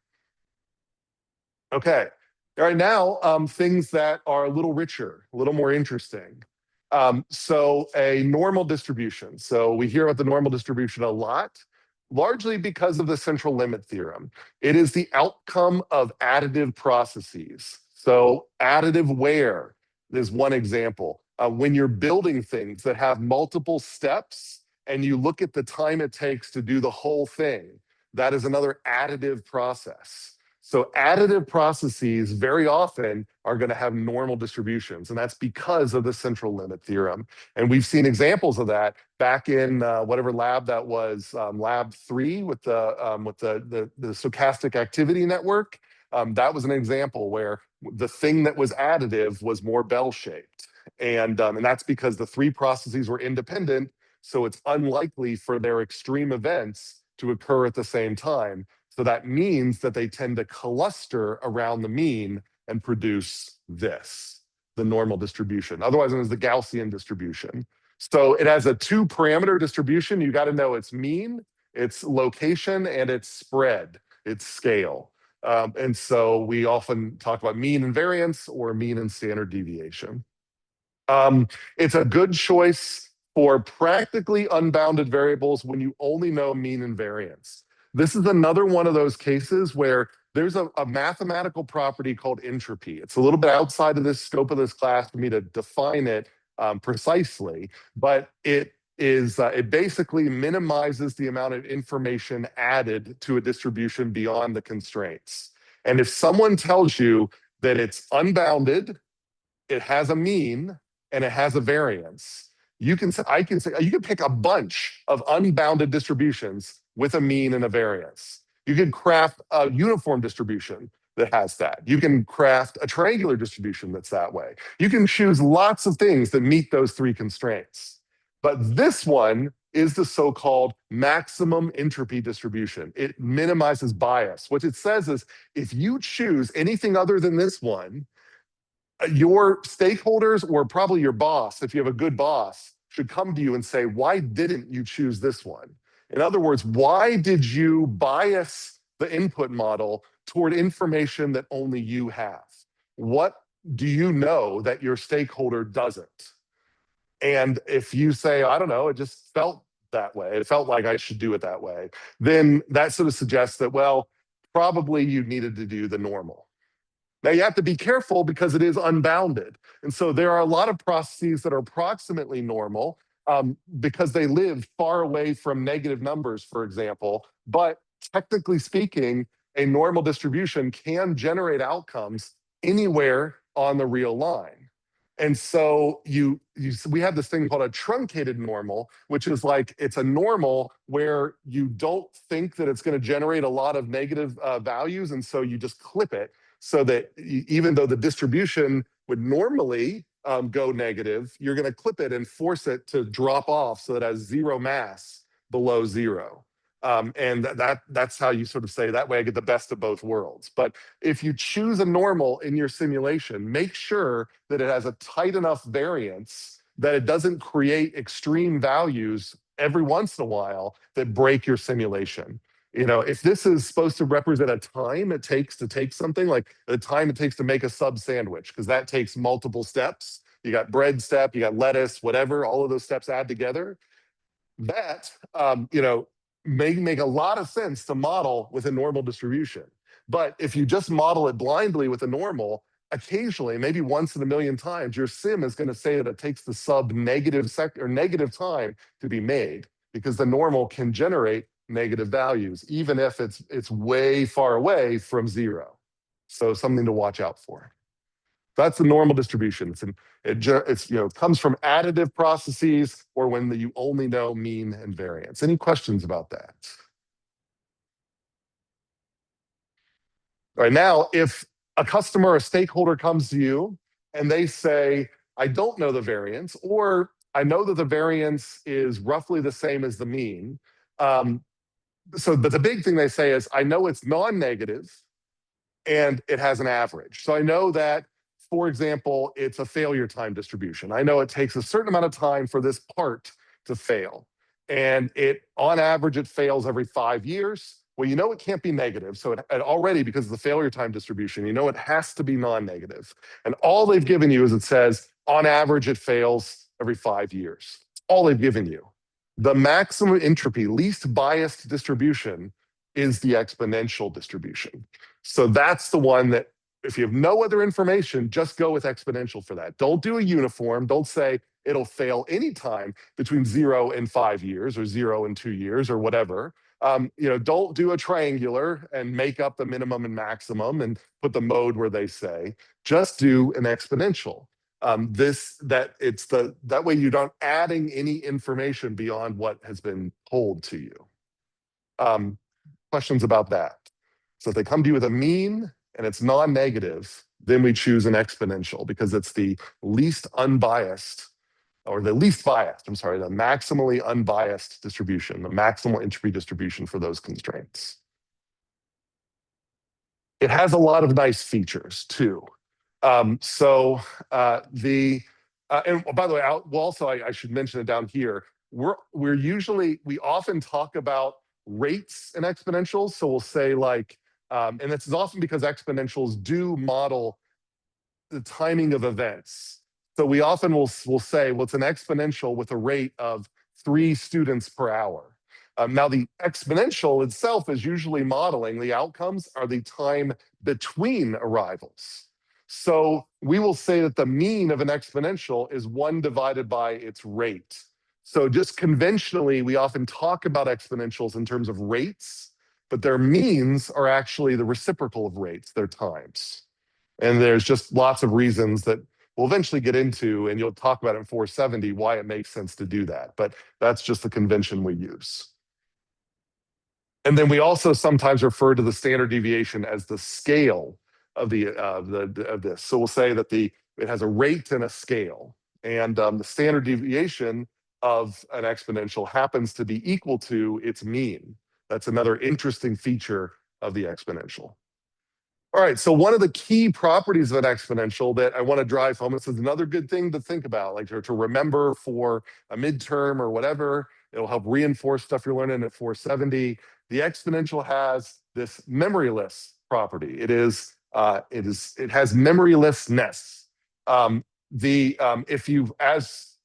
Okay. All right, now things that are a little richer, a little more interesting. So a normal distribution. So we hear about the normal distribution a lot, largely because of the central limit theorem. It is the outcome of additive processes. So additive where is one example. When you're building things that have multiple steps and you look at the time it takes to do the whole thing, that is another additive process. So additive processes very often are going to have normal distributions, and that's because of the central limit theorem. And we've seen examples of that back in whatever lab that was, lab 3 with the stochastic activity network. That was an example where the thing that was additive was more bell-shaped. And that's because the 3 processes were independent, so it's unlikely for their extreme events to occur at the same time. So that means that they tend to cluster around the mean and produce this, the normal distribution, otherwise known as the Gaussian distribution. So it has a 2-parameter distribution. You got to know its mean, its location, and its spread, its scale. And so we often talk about mean and variance, or mean and standard deviation. It's a good choice for practically unbounded variables when you only know mean and variance. This is another one of those cases where there's a mathematical property called entropy. It's a little bit outside of this scope of this class for me to define it precisely, but it is it basically minimizes the amount of information added to a distribution beyond the constraints. And if someone tells you that it's unbounded, it has a mean, and it has a variance, you can pick a bunch of unbounded distributions with a mean and a variance. You can craft a uniform distribution that has that. You can craft a triangular distribution that's that way. You can choose lots of things that meet those three constraints. But this one is the so-called maximum entropy distribution. It minimizes bias. What it says is if you choose anything other than this one, your stakeholders or probably your boss, if you have a good boss, should come to you and say, why didn't you choose this one? In other words, why did you bias the input model toward information that only you have? What do you know that your stakeholder doesn't? And if you say, I don't know, it just felt that way, it felt like I should do it that way, then that sort of suggests that, well, probably you needed to do the normal. Now you have to be careful because it is unbounded. And so there are a lot of processes that are approximately normal because they live far away from negative numbers, for example. But technically speaking, a normal distribution can generate outcomes anywhere on the real line. And so we have this thing called a truncated normal, which is like it's a normal where you don't think that it's going to generate a lot of negative values. And so you just clip it so that even though the distribution would normally go negative, you're going to clip it and force it to drop off so that it has zero mass below zero. And that's how you sort of say, that way I get the best of both worlds. But if you choose a normal in your simulation, make sure that it has a tight enough variance that it doesn't create extreme values every once in a while that break your simulation. You know, if this is supposed to represent a time it takes to take something, like the time it takes to make a sub sandwich, because that takes multiple steps. You got bread step, you got lettuce, whatever, all of those steps add together. That, may make a lot of sense to model with a normal distribution. But if you just model it blindly with a normal, occasionally, maybe once in a million times, your sim is going to say that it takes the sub negative negative time to be made, because the normal can generate negative values, even if it's way far away from zero. So something to watch out for. That's the normal distribution. It comes from additive processes or when you only know mean and variance. Any questions about that? All right, now, if a customer or a stakeholder comes to you and they say, I don't know the variance, or I know that the variance is roughly the same as the mean. But the big thing they say is, I know it's non-negative and it has an average. So I know that, for example, it's a failure time distribution. I know it takes a certain amount of time for this part to fail. And on average, it fails every 5 years. Well, you know it can't be negative. So it already, because of the failure time distribution, you know it has to be non-negative. And all they've given you is it says, on average, it fails every 5 years. All they've given you. The maximum entropy, least biased distribution is the exponential distribution. So that's the one that, if you have no other information, just go with exponential for that. Don't do a uniform. Don't say it'll fail anytime between 0 and 5 years or 0 and 2 years or whatever. Don't do a triangular and make up the minimum and maximum and put the mode where they say. Just do an exponential. That way you're not adding any information beyond what has been told to you. Questions about that? So if they come to you with a mean and it's non-negative, then we choose an exponential because it's the least unbiased, or the least biased, the maximally unbiased distribution, the maximal entropy distribution for those constraints. It has a lot of nice features too. And by the way, I should mention it down here. We often talk about rates in exponentials. So we'll say and this is often because exponentials do model the timing of events. So we often will say, well, it's an exponential with a rate of 3 students per hour. Now, the exponential itself is usually modeling the outcomes are the time between arrivals. So we will say that the mean of an exponential is 1 divided by its rate. So just conventionally, we often talk about exponentials in terms of rates, but their means are actually the reciprocal of rates, their times. And there's just lots of reasons that we'll eventually get into, and you'll talk about it in 470, why it makes sense to do that. But that's just the convention we use. And then we also sometimes refer to the standard deviation as the scale of this. So we'll say that it has a rate and a scale, and the standard deviation of an exponential happens to be equal to its mean. That's another interesting feature of the exponential. All right, so one of the key properties of an exponential that I want to drive home, this is another good thing to think about, like to remember for a midterm or whatever. It'll help reinforce stuff you're learning at 470. The exponential has this memoryless property. It has memorylessness.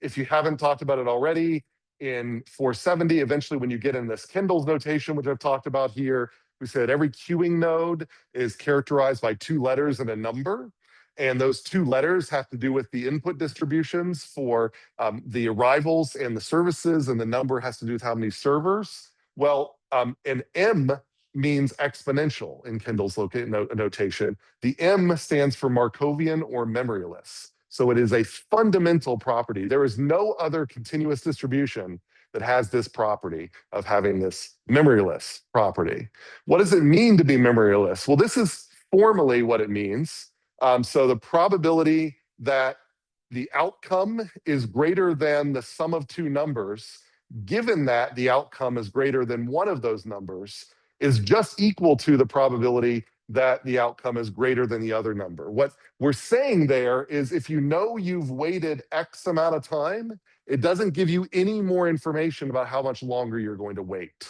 If you haven't talked about it already, in 470, eventually when you get in this Kendall's notation, which I've talked about here, we said every queuing node is characterized by 2 letters and a number. And those 2 letters have to do with the input distributions for the arrivals and the services, and the number has to do with how many servers. Well, an M means exponential in Kendall's notation. The M stands for Markovian or memoryless. So it is a fundamental property. There is no other continuous distribution that has this property of having this memoryless property. What does it mean to be memoryless? Well, this is formally what it means. So the probability that the outcome is greater than the sum of 2 numbers, given that the outcome is greater than one of those numbers, is just equal to the probability that the outcome is greater than the other number. What we're saying there is if you know you've waited X amount of time, it doesn't give you any more information about how much longer you're going to wait.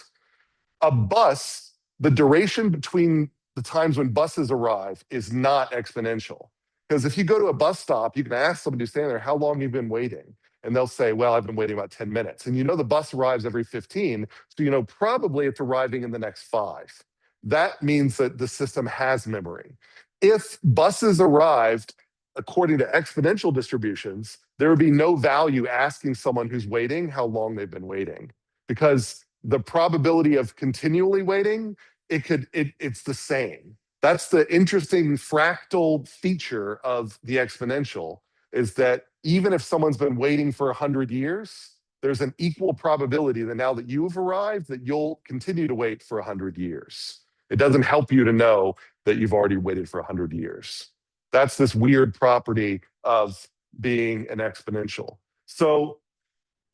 A bus, the duration between the times when buses arrive is not exponential. Because if you go to a bus stop, you can ask somebody who's standing there, how long you've been waiting? And they'll say, well, I've been waiting about 10 minutes. And you know the bus arrives every 15, so you know probably it's arriving in the next 5. That means that the system has memory. If buses arrived according to exponential distributions, there would be no value asking someone who's waiting how long they've been waiting. Because the probability of continually waiting, it's the same. That's the interesting fractal feature of the exponential, is that even if someone's been waiting for 100 years, there's an equal probability that now that you've arrived, that you'll continue to wait for 100 years. It doesn't help you to know that you've already waited for 100 years. That's this weird property of being an exponential. So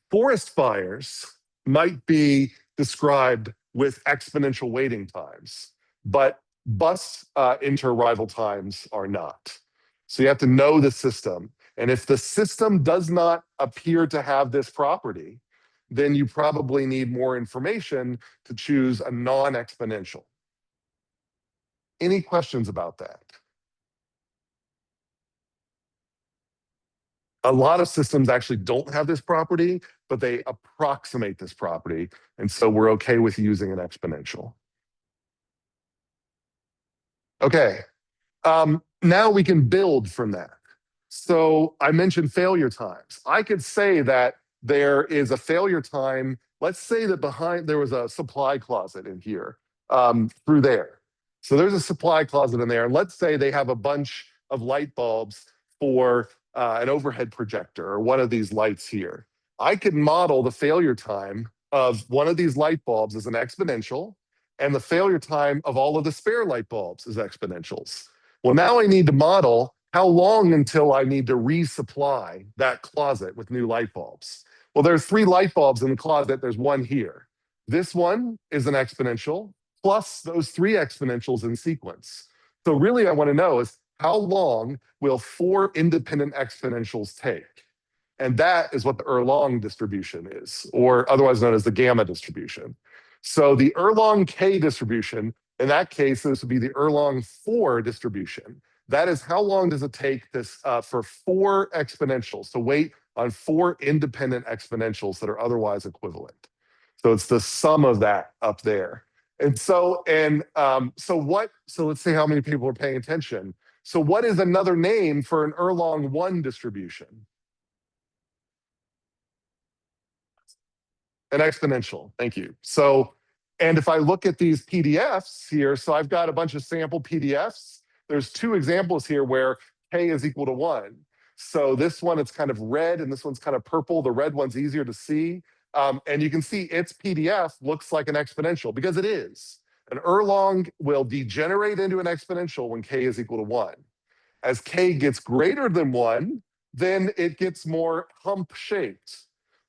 forest fires might be described with exponential waiting times, but bus inter-arrival times are not. So you have to know the system. And if the system does not appear to have this property, then you probably need more information to choose a non-exponential. Any questions about that? A lot of systems actually don't have this property, but they approximate this property. And so we're okay with using an exponential. Okay, now we can build from that. So I mentioned failure times. I could say that there is a failure time. Let's say that there was a supply closet in here through there. So there's a supply closet in there. And let's say they have a bunch of light bulbs for an overhead projector or one of these lights here. I could model the failure time of one of these light bulbs as an exponential, and the failure time of all of the spare light bulbs as exponentials. Well, now I need to model how long until I need to resupply that closet with new light bulbs. Well, there's 3 light bulbs in the closet. There's one here. This one is an exponential plus those 3 exponentials in sequence. So really I want to know is how long will 4 independent exponentials take? And that is what the Erlang distribution is, or otherwise known as the gamma distribution. So the Erlang-k distribution, in that case, this would be the Erlang-4 distribution. That is how long does it take this for 4 exponentials to wait on 4 independent exponentials that are otherwise equivalent. So it's the sum of that up there. And so let's see how many people are paying attention. So what is another name for an Erlang-1 distribution? An exponential, thank you. So, and if I look at these PDFs here, so I've got a bunch of sample PDFs. There's two examples here where K is equal to 1. So this one, it's kind of red, and this one's kind of purple. The red one's easier to see. And you can see its PDF looks like an exponential, because it is. An Erlang will degenerate into an exponential when K is equal to 1. As K gets greater than 1, then it gets more hump-shaped.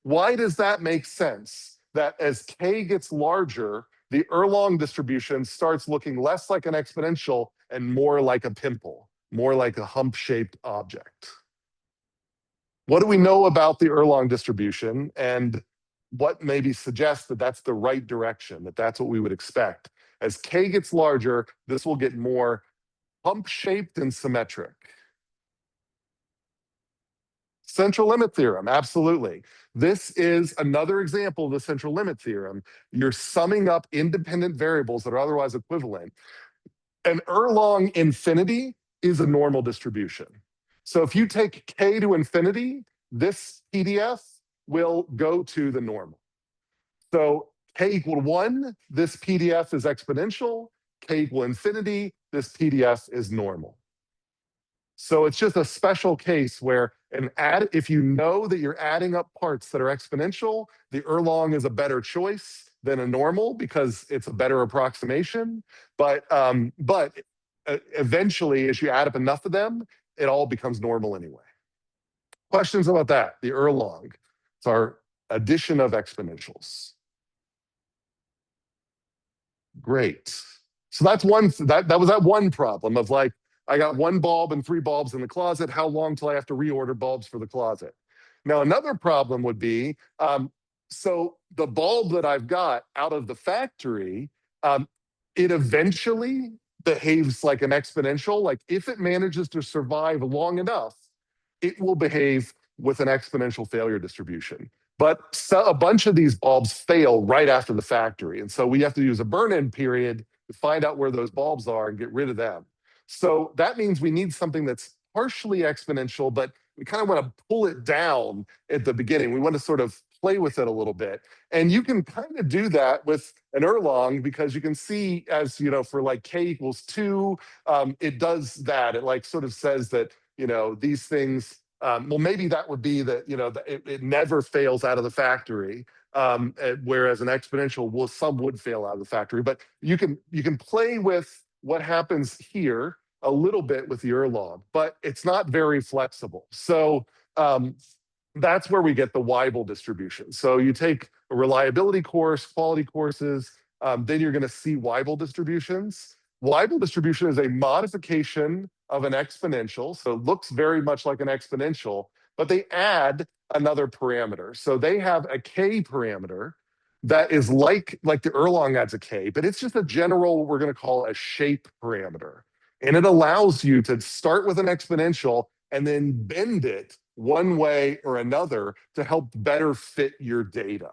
Why does that make sense? That as K gets larger, the Erlang distribution starts looking less like an exponential and more like a pimple, more like a hump-shaped object. What do we know about the Erlang distribution, and what maybe suggests that that's the right direction, that that's what we would expect? As K gets larger, this will get more hump-shaped and symmetric. Central limit theorem, absolutely. This is another example of the central limit theorem. You're summing up independent variables that are otherwise equivalent. An Erlang infinity is a normal distribution. So if you take K to infinity, this PDF will go to the normal. So K equal 1, this PDF is exponential. K equal infinity, this PDF is normal. So it's just a special case where if you know that you're adding up parts that are exponential, the Erlang is a better choice than a normal because it's a better approximation. But eventually, as you add up enough of them, it all becomes normal anyway. Questions about that? The Erlang. It's our addition of exponentials. Great. So that's one. That was that one problem of like, I got one bulb and 3 bulbs in the closet. How long till I have to reorder bulbs for the closet? Now, another problem would be, so the bulb that I've got out of the factory, it eventually behaves like an exponential. Like if it manages to survive long enough, it will behave with an exponential failure distribution. But a bunch of these bulbs fail right after the factory. And so we have to use a burn-in period to find out where those bulbs are and get rid of them. So that means we need something that's partially exponential, but we kind of want to pull it down at the beginning. We want to sort of play with it a little bit. And you can kind of do that with an Erlang because you can see, as you know, for like K equals 2, it does that. It like sort of says that, you know, these things, well, maybe that would be that, you know, it never fails out of the factory. Whereas an exponential some would fail out of the factory. But you can play with what happens here a little bit with the Erlang, but it's not very flexible. So that's where we get the Weibull distribution. So you take a reliability course, quality courses, then you're going to see Weibull distributions. Weibull distribution is a modification of an exponential, so it looks very much like an exponential, but they add another parameter. So they have a K parameter that is like the Erlang adds a K, but it's just a general, what we're going to call a shape parameter. And it allows you to start with an exponential and then bend it one way or another to help better fit your data.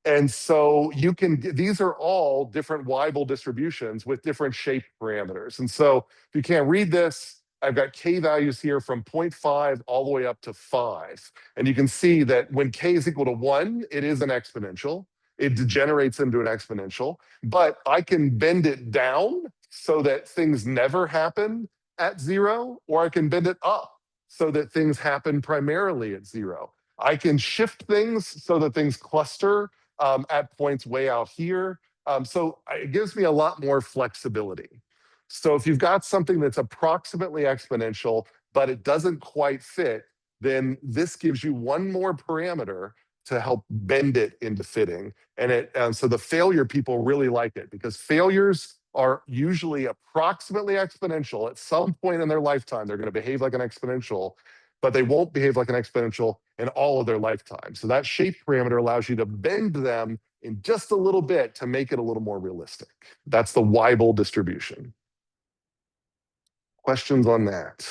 And so you can, these are all different Weibull distributions with different shape parameters. And so if you can't read this, I've got K values here from 0.5 all the way up to 5. And you can see that when K is equal to 1, it is an exponential. It degenerates into an exponential, but I can bend it down so that things never happen at 0, or I can bend it up so that things happen primarily at 0. I can shift things so that things cluster at points way out here. So it gives me a lot more flexibility. So if you've got something that's approximately exponential, but it doesn't quite fit, then this gives you one more parameter to help bend it into fitting. And so the failure people really like it because failures are usually approximately exponential. At some point in their lifetime, they're going to behave like an exponential, but they won't behave like an exponential in all of their lifetime. So that shape parameter allows you to bend them in just a little bit to make it a little more realistic. That's the Weibull distribution. Questions on that?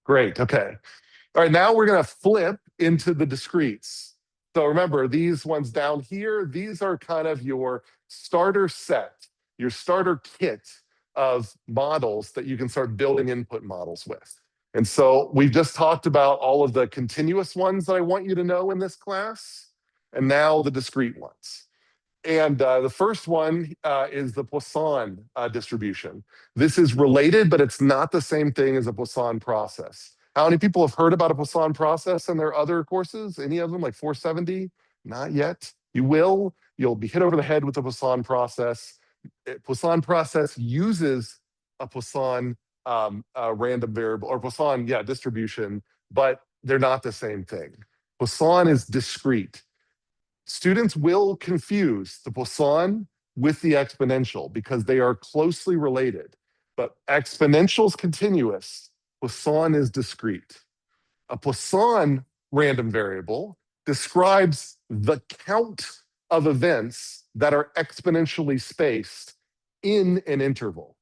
Great, okay. All right, now we're going to flip into the discretes. So remember, these ones down here, these are kind of your starter set, your starter kit of models that you can start building input models with. And so we've just talked about all of the continuous ones that I want you to know in this class, and now the discrete ones. And the first one is the Poisson distribution. This is related, but it's not the same thing as a Poisson process. How many people have heard about a Poisson process in their other courses? Any of them, like 470? Not yet. You will. You'll be hit over the head with the Poisson process. Poisson process uses a Poisson random variable, or Poisson, yeah, distribution, but they're not the same thing. Poisson is discrete. Students will confuse the Poisson with the exponential because they are closely related. But exponential is continuous, Poisson is discrete. A Poisson random variable describes the count of events that are exponentially spaced in an interval.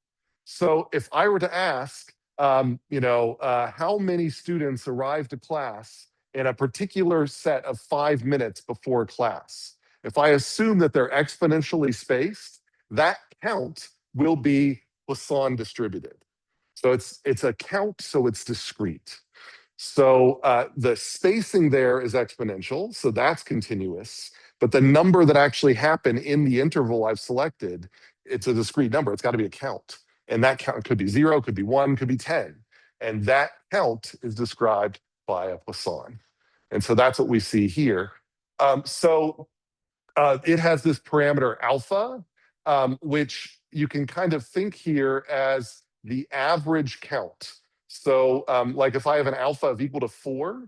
So if I were to ask, how many students arrive to class in a particular set of 5 minutes before class, if I assume that they're exponentially spaced, that count will be Poisson distributed. So it's a count, so it's discrete. So the spacing there is exponential, so that's continuous. But the number that actually happened in the interval I've selected, it's a discrete number. It's got to be a count. And that count could be 0, could be 1, could be 10. And that count is described by a Poisson. And so that's what we see here. It has this parameter alpha, which you can kind of think here as the average count. So like if I have an alpha of equal to 4,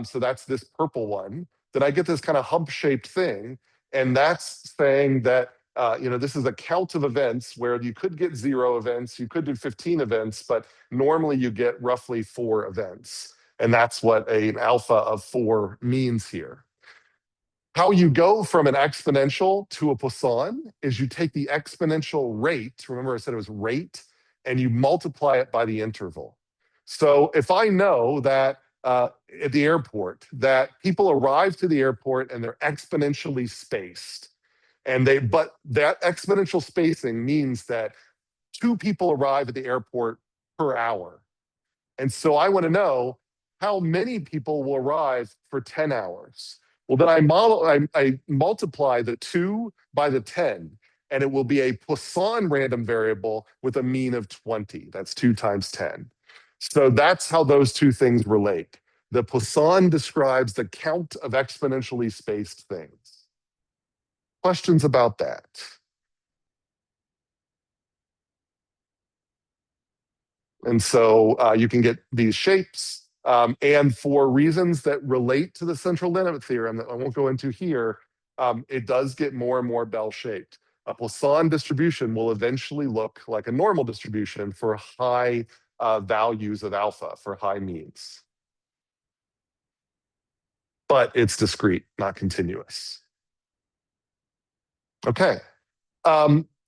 so that's this purple one, then I get this kind of hump-shaped thing. And that's saying that this is a count of events where you could get 0 events, you could do 15 events, but normally you get roughly 4 events. And that's what an alpha of 4 means here. How you go from an exponential to a Poisson is you take the exponential rate, remember I said it was rate, and you multiply it by the interval. So if I know that at the airport that people arrive to the airport and they're exponentially spaced, but that exponential spacing means that 2 people arrive at the airport per hour. And so I want to know how many people will arrive for 10 hours. Well, then I multiply the 2 by the 10, and it will be a Poisson random variable with a mean of 20. That's 2 times 10. So that's how those two things relate. The Poisson describes the count of exponentially spaced things. Questions about that? And so you can get these shapes. And for reasons that relate to the central limit theorem that I won't go into here, it does get more and more bell-shaped. A Poisson distribution will eventually look like a normal distribution for high values of alpha, for high means. But it's discrete, not continuous. Okay.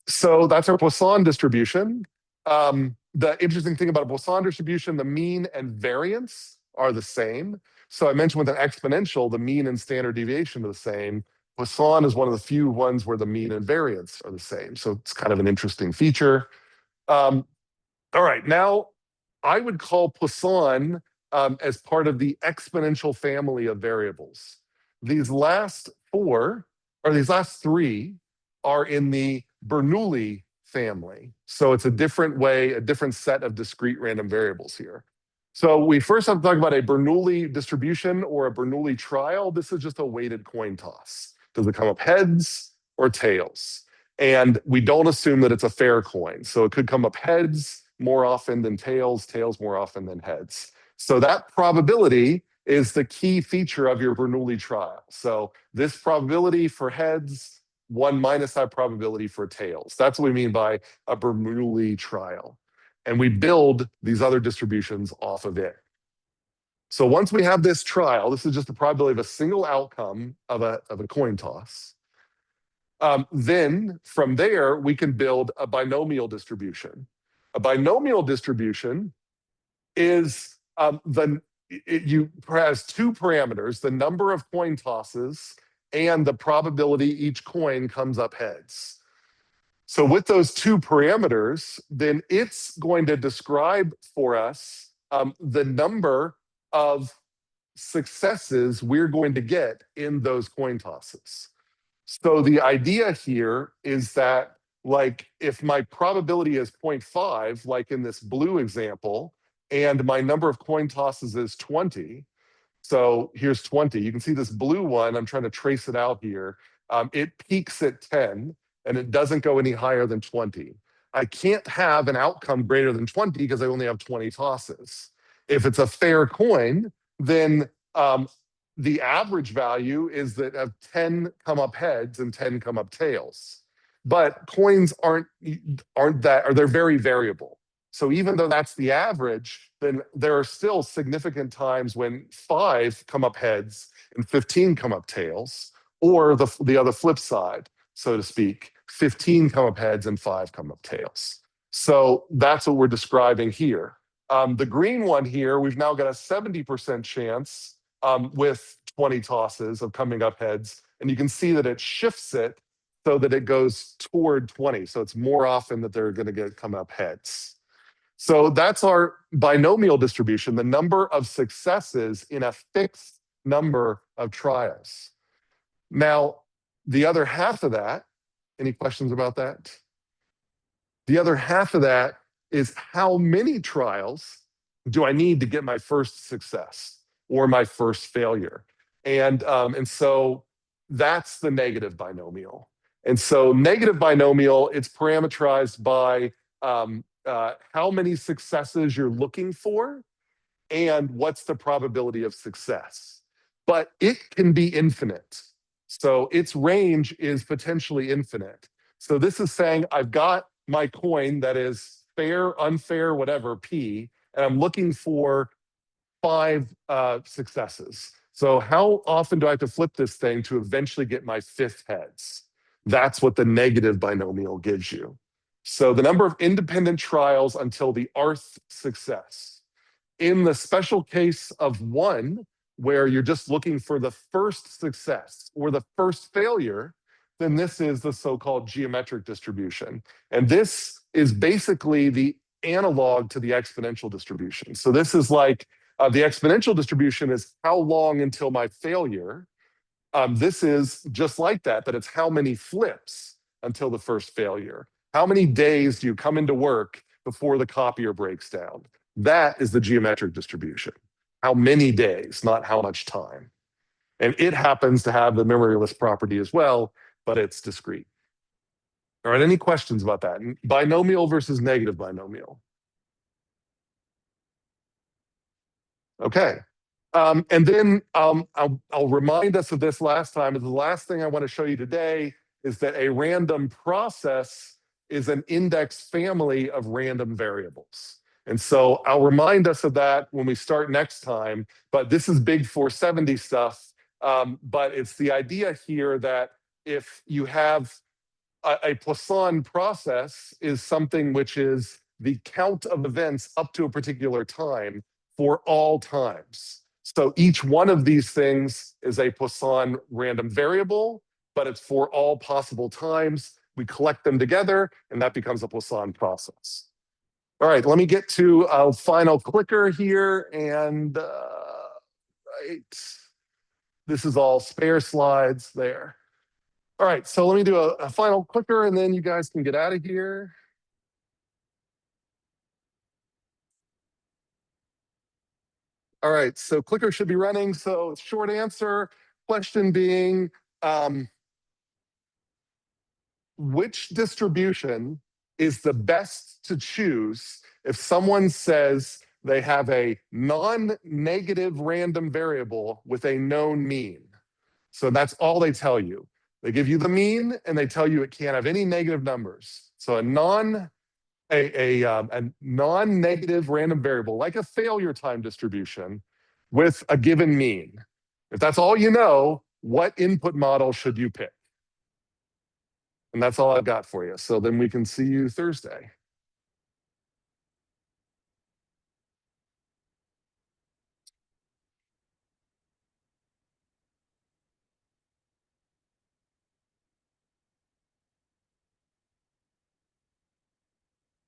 So that's our Poisson distribution. The interesting thing about a Poisson distribution, the mean and variance are the same. So I mentioned with an exponential, the mean and standard deviation are the same. Poisson is one of the few ones where the mean and variance are the same. So it's kind of an interesting feature. All right, now I would call Poisson as part of the exponential family of variables. These last 4, or these last 3, are in the Bernoulli family. So it's a different way, a different set of discrete random variables here. So we first have to talk about a Bernoulli distribution or a Bernoulli trial. This is just a weighted coin toss. Does it come up heads or tails? And we don't assume that it's a fair coin. So it could come up heads more often than tails, tails more often than heads. So that probability is the key feature of your Bernoulli trial. So this probability for heads, 1 minus that probability for tails. That's what we mean by a Bernoulli trial. And we build these other distributions off of it. So once we have this trial, this is just the probability of a single outcome of a coin toss. Then from there, we can build a binomial distribution. A binomial distribution is has 2 parameters, the number of coin tosses and the probability each coin comes up heads. So with those 2 parameters, then it's going to describe for us the number of successes we're going to get in those coin tosses. So the idea here is that, like, if my probability is 0.5, like in this blue example, and my number of coin tosses is 20, so here's 20. You can see this blue one, I'm trying to trace it out here. It peaks at 10, and it doesn't go any higher than 20. I can't have an outcome greater than 20 because I only have 20 tosses. If it's a fair coin, then the average value is that of 10 come up heads and 10 come up tails. But coins aren't that, or they're very variable. So even though that's the average, then there are still significant times when 5 come up heads and 15 come up tails, or the other flip side, so to speak, 15 come up heads and 5 come up tails. So that's what we're describing here. The green one here, we've now got a 70% chance with 20 tosses of coming up heads. And you can see that it shifts it so that it goes toward 20. So it's more often that they're going to come up heads. So that's our binomial distribution, the number of successes in a fixed number of trials. Now, the other half of that, any questions about that? The other half of that is how many trials do I need to get my first success or my first failure? And so that's the negative binomial. And so negative binomial, it's parameterized by how many successes you're looking for and what's the probability of success. But it can be infinite. So its range is potentially infinite. So this is saying I've got my coin that is fair, unfair, whatever, P, and I'm looking for 5 successes. So how often do I have to flip this thing to eventually get my 5th heads? That's what the negative binomial gives you. So the number of independent trials until the rth success. In the special case of 1, where you're just looking for the first success or the first failure, then this is the so-called geometric distribution. And this is basically the analog to the exponential distribution. So this is like the exponential distribution is how long until my failure. This is just like that, but it's how many flips until the first failure. How many days do you come into work before the copier breaks down? That is the geometric distribution. How many days, not how much time. And it happens to have the memoryless property as well, but it's discrete. All right, any questions about that? Binomial versus negative binomial. Okay. And then I'll remind us of this last time. The last thing I want to show you today is that a random process is an index family of random variables. And so I'll remind us of that when we start next time. But this is big 470 stuff. But it's the idea here that if you have a Poisson process is something which is the count of events up to a particular time for all times. So each one of these things is a Poisson random variable, but it's for all possible times. We collect them together, and that becomes a Poisson process. All right, let me get to a final clicker here. And right, this is all spare slides there. All right, so let me do a final clicker, and then you guys can get out of here. All right, so clicker should be running. So short answer, question being, which distribution is the best to choose if someone says they have a non-negative random variable with a known mean? So that's all they tell you. They give you the mean, and they tell you it can't have any negative numbers. So a non-negative random variable, like a failure time distribution, with a given mean. If that's all you know, what input model should you pick? And that's all I've got for you. So then we can see you Thursday.